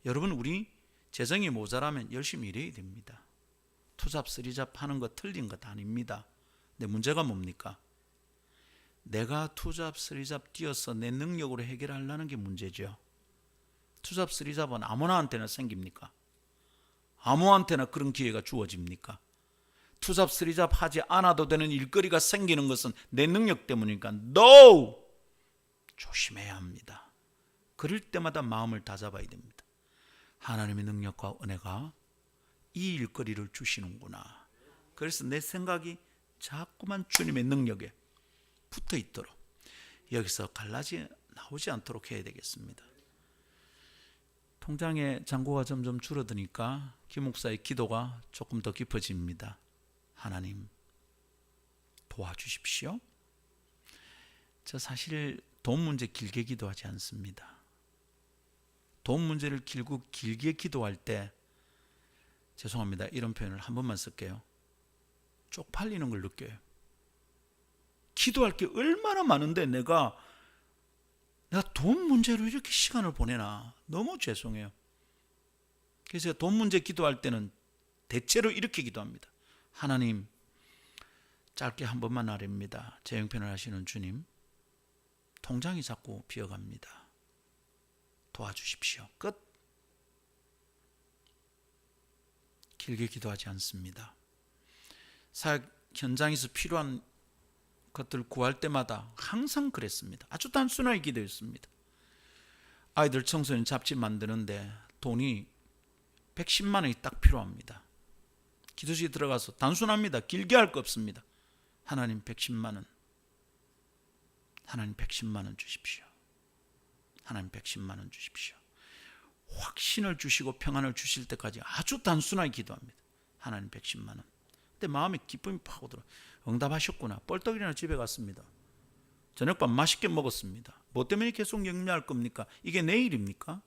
여러분 우리 재정이 모자라면 열심히 일해야 됩니다. 투잡, 쓰리잡 하는 거 틀린 것 아닙니다. 근데 문제가 뭡니까? 내가 투잡, 쓰리잡 뛰어서 내 능력으로 해결하려는 게 문제죠. 투잡, 쓰리잡은 아무나한테나 생깁니까? 아무한테나 그런 기회가 주어집니까? 투잡, 쓰리잡 하지 않아도 되는 일거리가 생기는 것은 내 능력 때문이니까 NO! 조심해야 합니다. 그럴 때마다 마음을 다잡아야 됩니다. 하나님의 능력과 은혜가 이 일거리를 주시는구나. 그래서 내 생각이 자꾸만 주님의 능력에 붙어 있도록 여기서 갈라지 나오지 않도록 해야 되겠습니다. 통장의 잔고가 점점 줄어드니까 김 목사의 기도가 조금 더 깊어집니다. 하나님 도와주십시오. 저 사실 돈 문제 길게 기도하지 않습니다. 돈 문제를 길게 기도할 때 죄송합니다. 이런 표현을 한 번만 쓸게요. 쪽팔리는 걸 느껴요. 기도할 게 얼마나 많은데 내가 내가 돈 문제로 이렇게 시간을 보내나? 너무 죄송해요. 그래서 돈 문제 기도할 때는 대체로 이렇게 기도합니다. 하나님, 짧게 한 번만 아뢰입니다. 제 형편을 하시는 주님, 통장이 자꾸 비어갑니다. 도와주십시오. 끝. 길게 기도하지 않습니다. 사역 현장에서 필요한 것들 구할 때마다 항상 그랬습니다. 아주 단순하게 기도했습니다. 아이들 청소년 잡지 만드는데 돈이 110만 원이 딱 필요합니다. 기도실에 들어가서 단순합니다. 길게 할 거 없습니다. 하나님 110만 원, 하나님 110만 원 주십시오. 하나님 110만 원 주십시오. 확신을 주시고 평안을 주실 때까지 아주 단순하게 기도합니다. 하나님 110만 원. 근데 마음에 기쁨이 파고들어. 응답하셨구나. 뻘떡이나 집에 갔습니다. 저녁밥 맛있게 먹었습니다. 뭐 때문에 계속 염려할 겁니까? 이게 내 일입니까?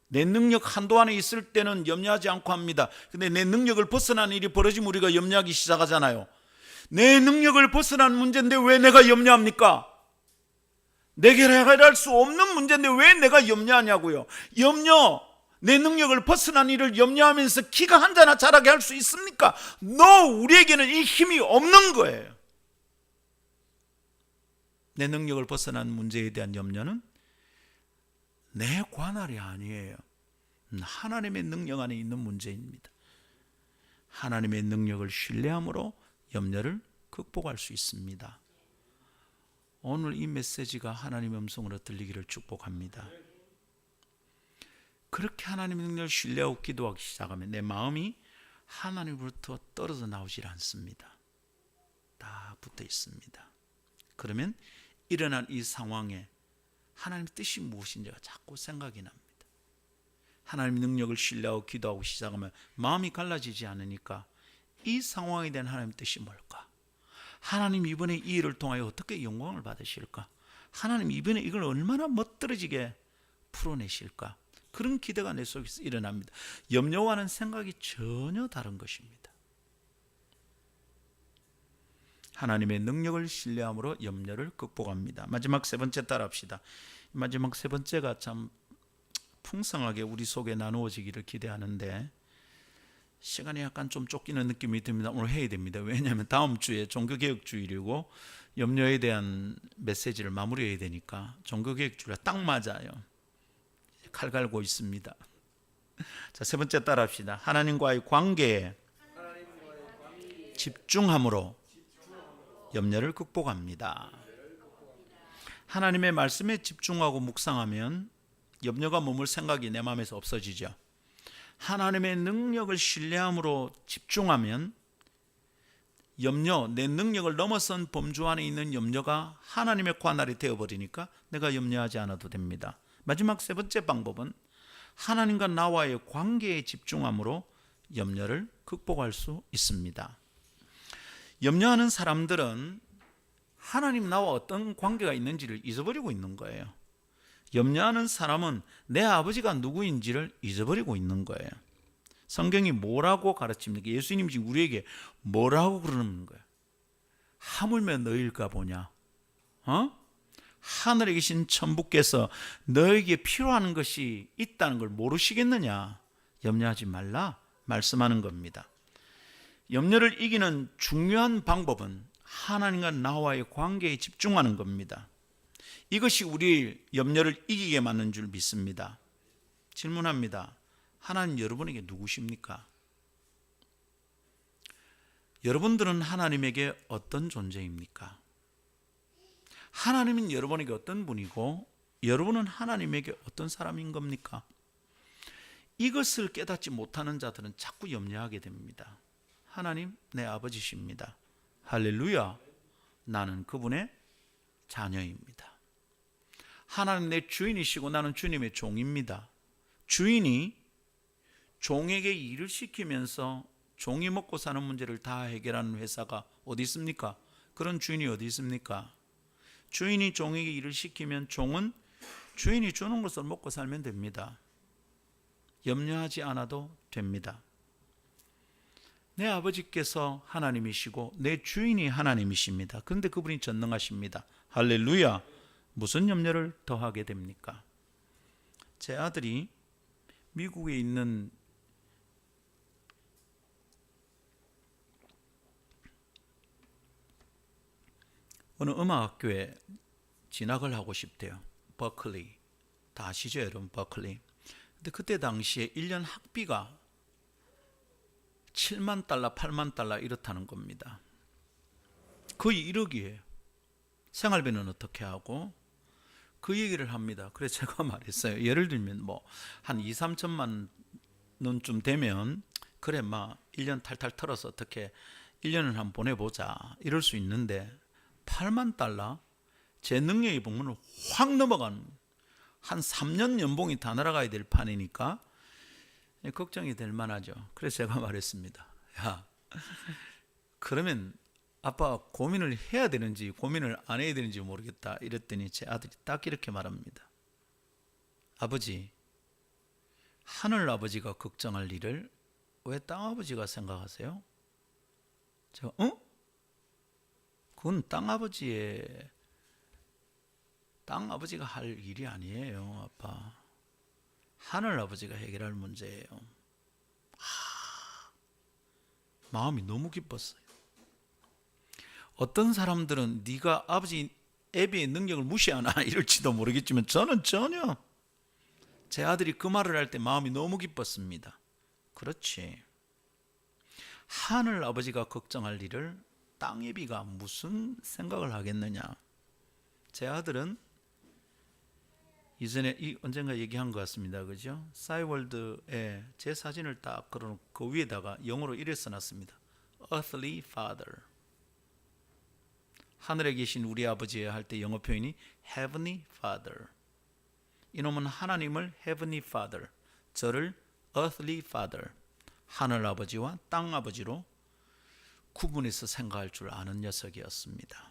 내 능력 한도 안에 있을 때는 염려하지 않고 합니다. 근데 내 능력을 벗어난 일이 벌어지면 우리가 염려하기 시작하잖아요. 내 능력을 벗어난 문제인데 왜 내가 염려합니까? 내게 해결할 수 없는 문제인데 왜 내가 염려하냐고요. 내 능력을 벗어난 일을 염려하면서 기가 한자나 자라게 할 수 있습니까? 우리에게는 이 힘이 없는 거예요. 내 능력을 벗어난 문제에 대한 염려는 내 관할이 아니에요. 하나님의 능력 안에 있는 문제입니다. 하나님의 능력을 신뢰함으로 염려를 극복할 수 있습니다. 오늘 이 메시지가 하나님의 음성으로 들리기를 축복합니다. 그렇게 하나님의 능력을 신뢰하고 기도하기 시작하면 내 마음이 하나님으로부터 떨어져 나오질 않습니다. 다 붙어 있습니다. 그러면 일어난 이 상황에 하나님의 뜻이 무엇인지가 자꾸 생각이 납니다. 하나님의 능력을 신뢰하고 기도하고 시작하면 마음이 갈라지지 않으니까 이 상황에 대한 하나님의 뜻이 뭘까? 하나님 이번에 이 일을 통하여 어떻게 영광을 받으실까? 하나님 이번에 이걸 얼마나 멋들어지게 풀어내실까? 그런 기대가 내 속에서 일어납니다. 염려와는 생각이 전혀 다른 것입니다. 하나님의 능력을 신뢰함으로 염려를 극복합니다. 마지막 세 번째 따라합시다. 마지막 세 번째가 참 풍성하게 우리 속에 나누어지기를 기대하는데 시간이 약간 좀 쫓기는 느낌이 듭니다. 오늘 해야 됩니다. 왜냐하면 다음 주에 종교개혁주일이고 염려에 대한 메시지를 마무리해야 되니까 종교개혁주일에 딱 맞아요. 칼 갈고 있습니다. 자, 세 번째 따라합시다. 하나님과의 관계에 집중함으로 염려를 극복합니다. 하나님의 말씀에 집중하고 묵상하면 염려가 머물 생각이 내 마음에서 없어지죠. 하나님의 능력을 신뢰함으로 집중하면 내 능력을 넘어선 범주 안에 있는 염려가 하나님의 관할이 되어버리니까 내가 염려하지 않아도 됩니다. 마지막 세 번째 방법은 하나님과 나와의 관계에 집중함으로 염려를 극복할 수 있습니다. 염려하는 사람들은 하나님 나와 어떤 관계가 있는지를 잊어버리고 있는 거예요. 염려하는 사람은 내 아버지가 누구인지를 잊어버리고 있는 거예요. 성경이 뭐라고 가르칩니까? 예수님이 우리에게 뭐라고 그러는 거예요? 하물며 너희일까 보냐? 하늘에 계신 천부께서 너에게 필요한 것이 있다는 걸 모르시겠느냐? 염려하지 말라 말씀하는 겁니다. 염려를 이기는 중요한 방법은 하나님과 나와의 관계에 집중하는 겁니다. 이것이 우리 염려를 이기게 만든 줄 믿습니다. 질문합니다. 하나님 여러분에게 누구십니까? 여러분들은 하나님에게 어떤 존재입니까? 하나님은 여러분에게 어떤 분이고 여러분은 하나님에게 어떤 사람인 겁니까? 이것을 깨닫지 못하는 자들은 자꾸 염려하게 됩니다. 하나님 내 아버지십니다. 할렐루야. 나는 그분의 자녀입니다. 하나님 내 주인이시고 나는 주님의 종입니다. 주인이 종에게 일을 시키면서 종이 먹고 사는 문제를 다 해결하는 회사가 어디 있습니까? 그런 주인이 어디 있습니까? 주인이 종에게 일을 시키면 종은 주인이 주는 것을 먹고 살면 됩니다. 염려하지 않아도 됩니다. 내 아버지께서 하나님이시고 내 주인이 하나님이십니다. 그런데 그분이 전능하십니다. 할렐루야. 무슨 염려를 더하게 됩니까? 제 아들이 미국에 있는 어느 음악학교에 진학을 하고 싶대요. 버클리. 다 아시죠, 여러분? 버클리. 근데 그때 당시에 1년 학비가 7만 달러, 8만 달러 이렇다는 겁니다. 거의 1억이에요. 생활비는 어떻게 하고? 그 얘기를 합니다. 그래서 제가 말했어요. 예를 들면 뭐 한 2, 3천만 원쯤 되면 그래 막 1년 탈탈 털어서 어떻게 1년을 한번 보내보자 이럴 수 있는데 8만 달러? 제 능력이 보면 확 넘어가는 한 3년 연봉이 다 날아가야 될 판이니까 걱정이 될 만하죠. 그래서 제가 말했습니다. 야, 그러면 아빠 고민을 해야 되는지 고민을 안 해야 되는지 모르겠다 이랬더니 제 아들이 딱 이렇게 말합니다. 아버지, 하늘 아버지가 걱정할 일을 왜 땅 아버지가 생각하세요? 제가 그건 땅 아버지가 할 일이 아니에요, 아빠. 하늘 아버지가 해결할 문제예요. 마음이 너무 기뻤어요. 어떤 사람들은 네가 아버지 애비의 능력을 무시하나 이럴지도 모르겠지만 저는 전혀 제 아들이 그 말을 할 때 마음이 너무 기뻤습니다. 그렇지. 하늘 아버지가 걱정할 일을 땅 애비가 무슨 생각을 하겠느냐. 제 아들은 이전에 언젠가 얘기한 것 같습니다. 그죠? 싸이월드에 제 사진을 딱 걸어놓고 그 위에다가 영어로 이래 써놨습니다. Earthly Father. 하늘에 계신 우리 아버지에 할 때 영어 표현이 Heavenly Father. 이놈은 하나님을 Heavenly Father, 저를 Earthly Father, 하늘 아버지와 땅 아버지로 구분해서 생각할 줄 아는 녀석이었습니다.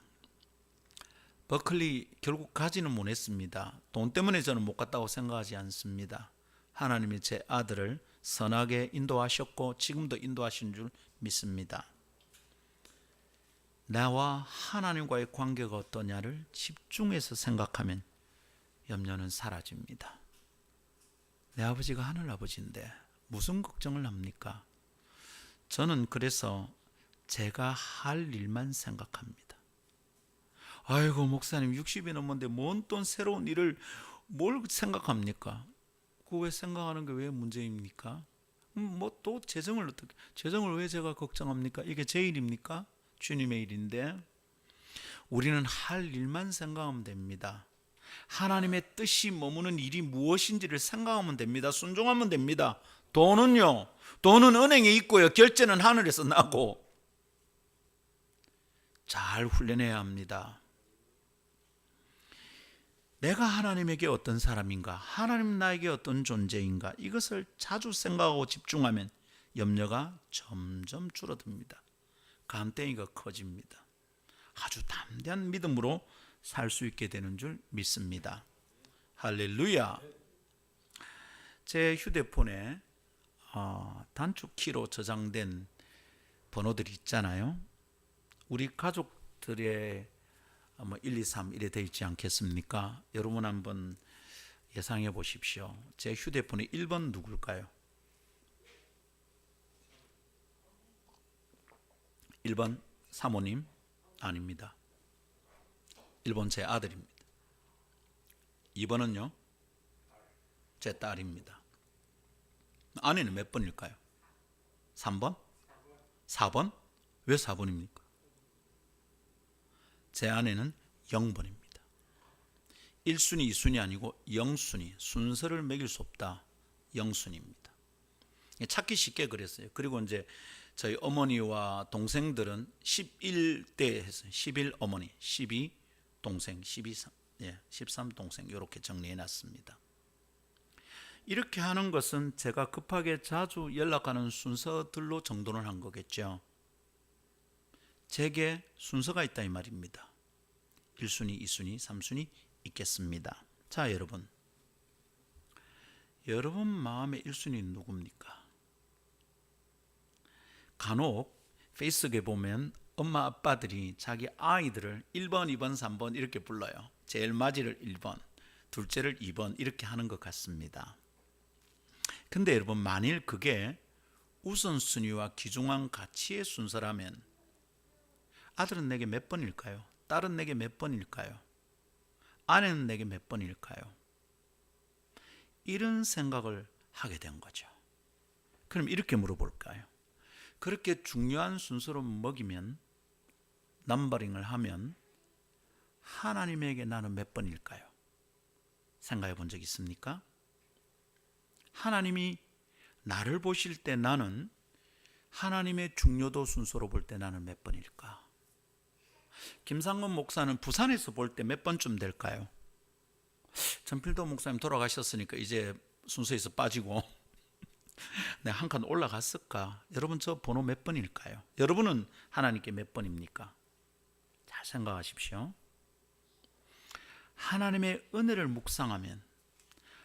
버클리 결국 가지는 못했습니다. 돈 때문에 저는 못 갔다고 생각하지 않습니다. 하나님이 제 아들을 선하게 인도하셨고 지금도 인도하신 줄 믿습니다. 나와 하나님과의 관계가 어떠냐를 집중해서 생각하면 염려는 사라집니다. 내 아버지가 하늘 아버지인데 무슨 걱정을 합니까? 저는 그래서 제가 할 일만 생각합니다. 아이고 목사님 60이 넘었는데 뭔 또 새로운 일을 뭘 생각합니까? 그거 왜 생각하는 게 왜 문제입니까? 뭐 또 재정을 왜 제가 걱정합니까? 이게 제 일입니까? 주님의 일인데 우리는 할 일만 생각하면 됩니다. 하나님의 뜻이 머무는 일이 무엇인지를 생각하면 됩니다. 순종하면 됩니다. 돈은 은행에 있고요. 결제는 하늘에서 나고 잘 훈련해야 합니다. 내가 하나님에게 어떤 사람인가? 하나님 나에게 어떤 존재인가? 이것을 자주 생각하고 집중하면 염려가 점점 줄어듭니다. 감땡이가 커집니다. 아주 담대한 믿음으로 살 수 있게 되는 줄 믿습니다. 할렐루야. 제 휴대폰에 단축키로 저장된 번호들이 있잖아요. 우리 가족들의 1, 2, 3 이래 되어 있지 않겠습니까? 여러분 한번 예상해 보십시오. 제 휴대폰의 1번 누굴까요? 1번 사모님? 아닙니다. 1번 제 아들입니다. 2번은요? 제 딸입니다. 아내는 몇 번일까요? 3번? 4번? 왜 4번입니까? 제 아내는 0번입니다. 1순위, 2순위 아니고 0순위, 순서를 매길 수 없다. 0순위입니다. 찾기 쉽게 그랬어요. 그리고 이제 저희 어머니와 동생들은 11대 했어요. 11 어머니, 12 동생, 13 동생 이렇게 정리해 놨습니다. 이렇게 하는 것은 제가 급하게 자주 연락하는 순서들로 정돈을 한 거겠죠. 제게 순서가 있다 이 말입니다. 1순위, 2순위, 3순위 있겠습니다. 자, 여러분 마음의 1순위는 누굽니까? 간혹 페이스북에 보면 엄마 아빠들이 자기 아이들을 1번, 2번, 3번 이렇게 불러요. 제일 맞이를 1번, 둘째를 2번 이렇게 하는 것 같습니다. 근데 여러분, 만일 그게 우선순위와 귀중한 가치의 순서라면 아들은 내게 몇 번일까요? 딸은 내게 몇 번일까요? 아내는 내게 몇 번일까요? 이런 생각을 하게 된 거죠. 그럼 이렇게 물어볼까요? 그렇게 중요한 순서로 먹이면, 넘버링을 하면 하나님에게 나는 몇 번일까요? 생각해 본 적 있습니까? 하나님이 나를 보실 때 나는 하나님의 중요도 순서로 볼 때 나는 몇 번일까? 김상건 목사는 부산에서 볼 때 몇 번쯤 될까요? 전필도 목사님 돌아가셨으니까 이제 순서에서 빠지고 한 칸 올라갔을까? 여러분, 저 번호 몇 번일까요? 여러분은 하나님께 몇 번입니까? 잘 생각하십시오. 하나님의 은혜를 묵상하면,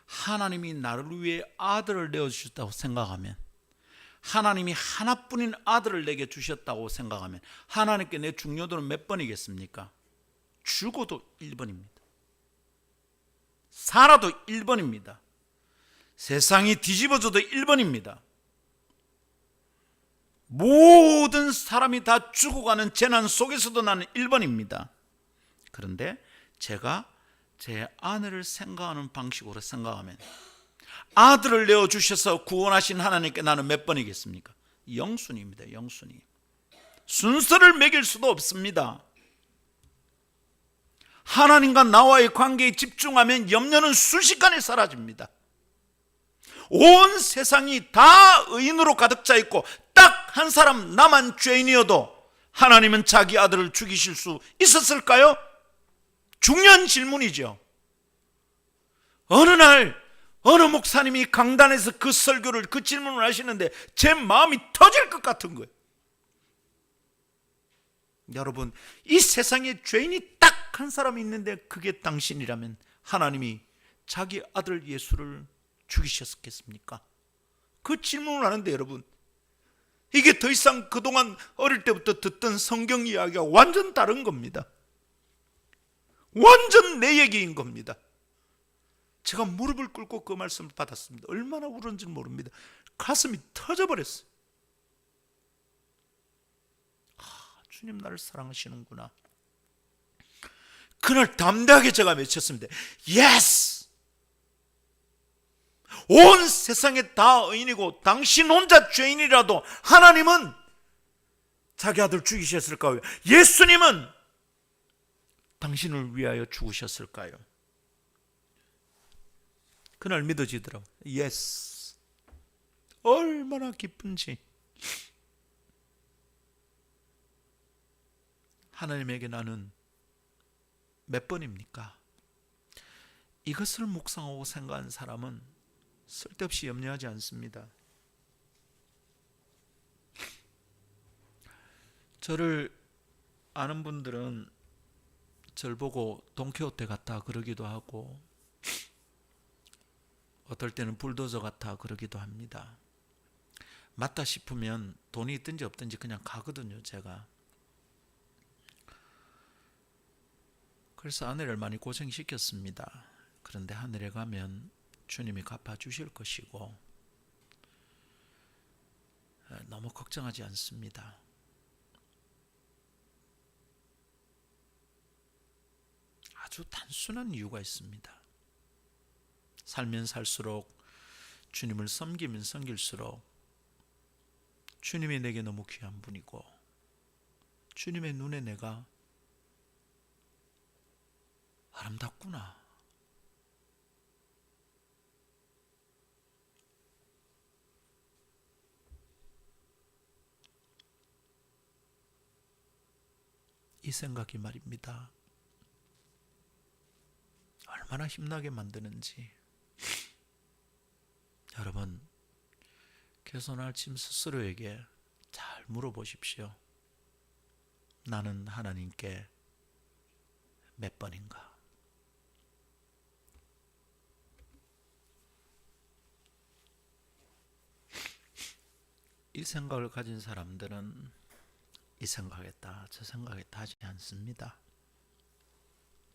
하나님이 나를 위해 아들을 내어주셨다고 생각하면, 하나님이 하나뿐인 아들을 내게 주셨다고 생각하면 하나님께 내 중요도는 몇 번이겠습니까? 죽어도 1번입니다. 살아도 1번입니다. 세상이 뒤집어져도 1번입니다. 모든 사람이 다 죽어가는 재난 속에서도 나는 1번입니다. 그런데 제가 제 아내를 생각하는 방식으로 생각하면, 아들을 내어주셔서 구원하신 하나님께 나는 몇 번이겠습니까? 영순위입니다. 영순위. 순서를 매길 수도 없습니다. 하나님과 나와의 관계에 집중하면 염려는 순식간에 사라집니다. 온 세상이 다 의인으로 가득 차 있고 딱 한 사람 나만 죄인이어도 하나님은 자기 아들을 죽이실 수 있었을까요? 중요한 질문이죠. 어느 날 어느 목사님이 강단에서 그 설교를, 그 질문을 하시는데 제 마음이 터질 것 같은 거예요. 여러분, 이 세상에 죄인이 딱 한 사람이 있는데 그게 당신이라면 하나님이 자기 아들 예수를 죽이셨겠습니까? 그 질문을 하는데 여러분, 이게 더 이상 그동안 어릴 때부터 듣던 성경 이야기와 완전 다른 겁니다. 완전 내 얘기인 겁니다. 제가 무릎을 꿇고 그 말씀을 받았습니다. 얼마나 울었는지 모릅니다. 가슴이 터져버렸어요. 주님 나를 사랑하시는구나. 그날 담대하게 제가 외쳤습니다. 예스! 온 세상에 다 의인이고 당신 혼자 죄인이라도 하나님은 자기 아들 죽이셨을까요? 예수님은 당신을 위하여 죽으셨을까요? 그날 믿어지더라고요. 예스! 얼마나 기쁜지. 하나님에게 나는 몇 번입니까? 이것을 묵상하고 생각하는 사람은 쓸데없이 염려하지 않습니다. 저를 아는 분들은 저를 보고 돈키호테 같다 그러기도 하고, 어떨 때는 불도저 같아 그러기도 합니다. 맞다 싶으면 돈이 있든지 없든지 그냥 가거든요, 제가. 그래서 아내를 많이 고생시켰습니다. 그런데 하늘에 가면 주님이 갚아주실 것이고 너무 걱정하지 않습니다. 아주 단순한 이유가 있습니다. 살면 살수록, 주님을 섬기면 섬길수록 주님이 내게 너무 귀한 분이고 주님의 눈에 내가 아름답구나. 이 생각이 말입니다. 얼마나 힘나게 만드는지. 여러분, 개선할 침 스스로에게 잘 물어보십시오. 나는 하나님께 몇 번인가? 이 생각을 가진 사람들은 이 생각했다 저 생각했다 하지 않습니다.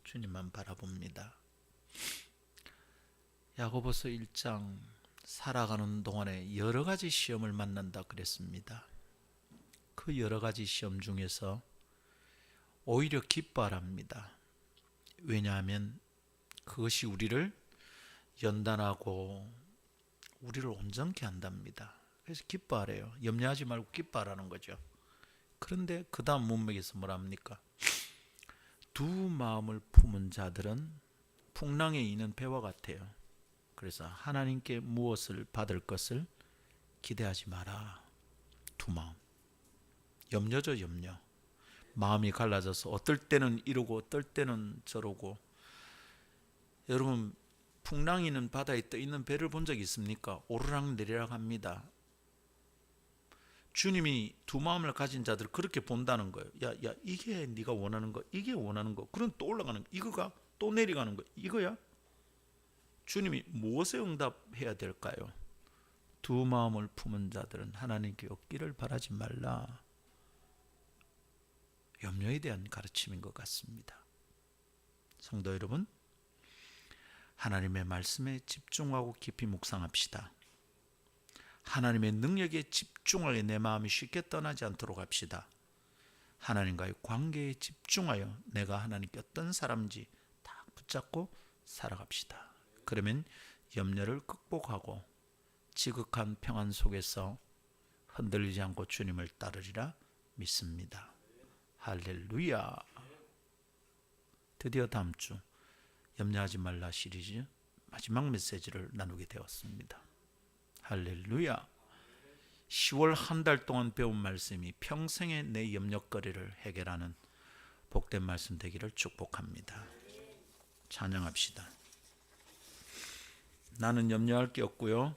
주님만 바라봅니다. 야고보서 1장 살아가는 동안에 여러 가지 시험을 만난다 그랬습니다. 그 여러 가지 시험 중에서 오히려 기뻐하랍니다. 왜냐하면 그것이 우리를 연단하고 우리를 온전케 한답니다. 그래서 기뻐하래요. 염려하지 말고 기뻐하라는 거죠. 그런데 그 다음 문맥에서 뭐라 합니까? 두 마음을 품은 자들은 풍랑에 있는 배와 같아요. 그래서 하나님께 무엇을 받을 것을 기대하지 마라. 두 마음. 염려죠, 염려. 마음이 갈라져서 어떨 때는 이러고 어떨 때는 저러고. 여러분, 풍랑이 있는 바다에 떠 있는 배를 본 적 있습니까? 오르락 내리락 합니다. 주님이 두 마음을 가진 자들 그렇게 본다는 거예요. 야, 이게 네가 원하는 거, 이게 원하는 거. 그럼 또 올라가는 거, 이거가 또 내려가는 거, 이거야? 주님이 무엇에 응답해야 될까요? 두 마음을 품은 자들은 하나님께 얻기를 바라지 말라. 염려에 대한 가르침인 것 같습니다. 성도 여러분, 하나님의 말씀에 집중하고 깊이 묵상합시다. 하나님의 능력에 집중하게 내 마음이 쉽게 떠나지 않도록 합시다. 하나님과의 관계에 집중하여 내가 하나님께 어떤 사람인지 딱 붙잡고 살아갑시다. 그러면 염려를 극복하고 지극한 평안 속에서 흔들리지 않고 주님을 따르리라 믿습니다. 할렐루야. 드디어 다음 주 염려하지 말라 시리즈 마지막 메시지를 나누게 되었습니다. 할렐루야. 10월 한 달 동안 배운 말씀이 평생의 내 염려거리를 해결하는 복된 말씀 되기를 축복합니다. 찬양합시다. 나는 염려할 게 없고요.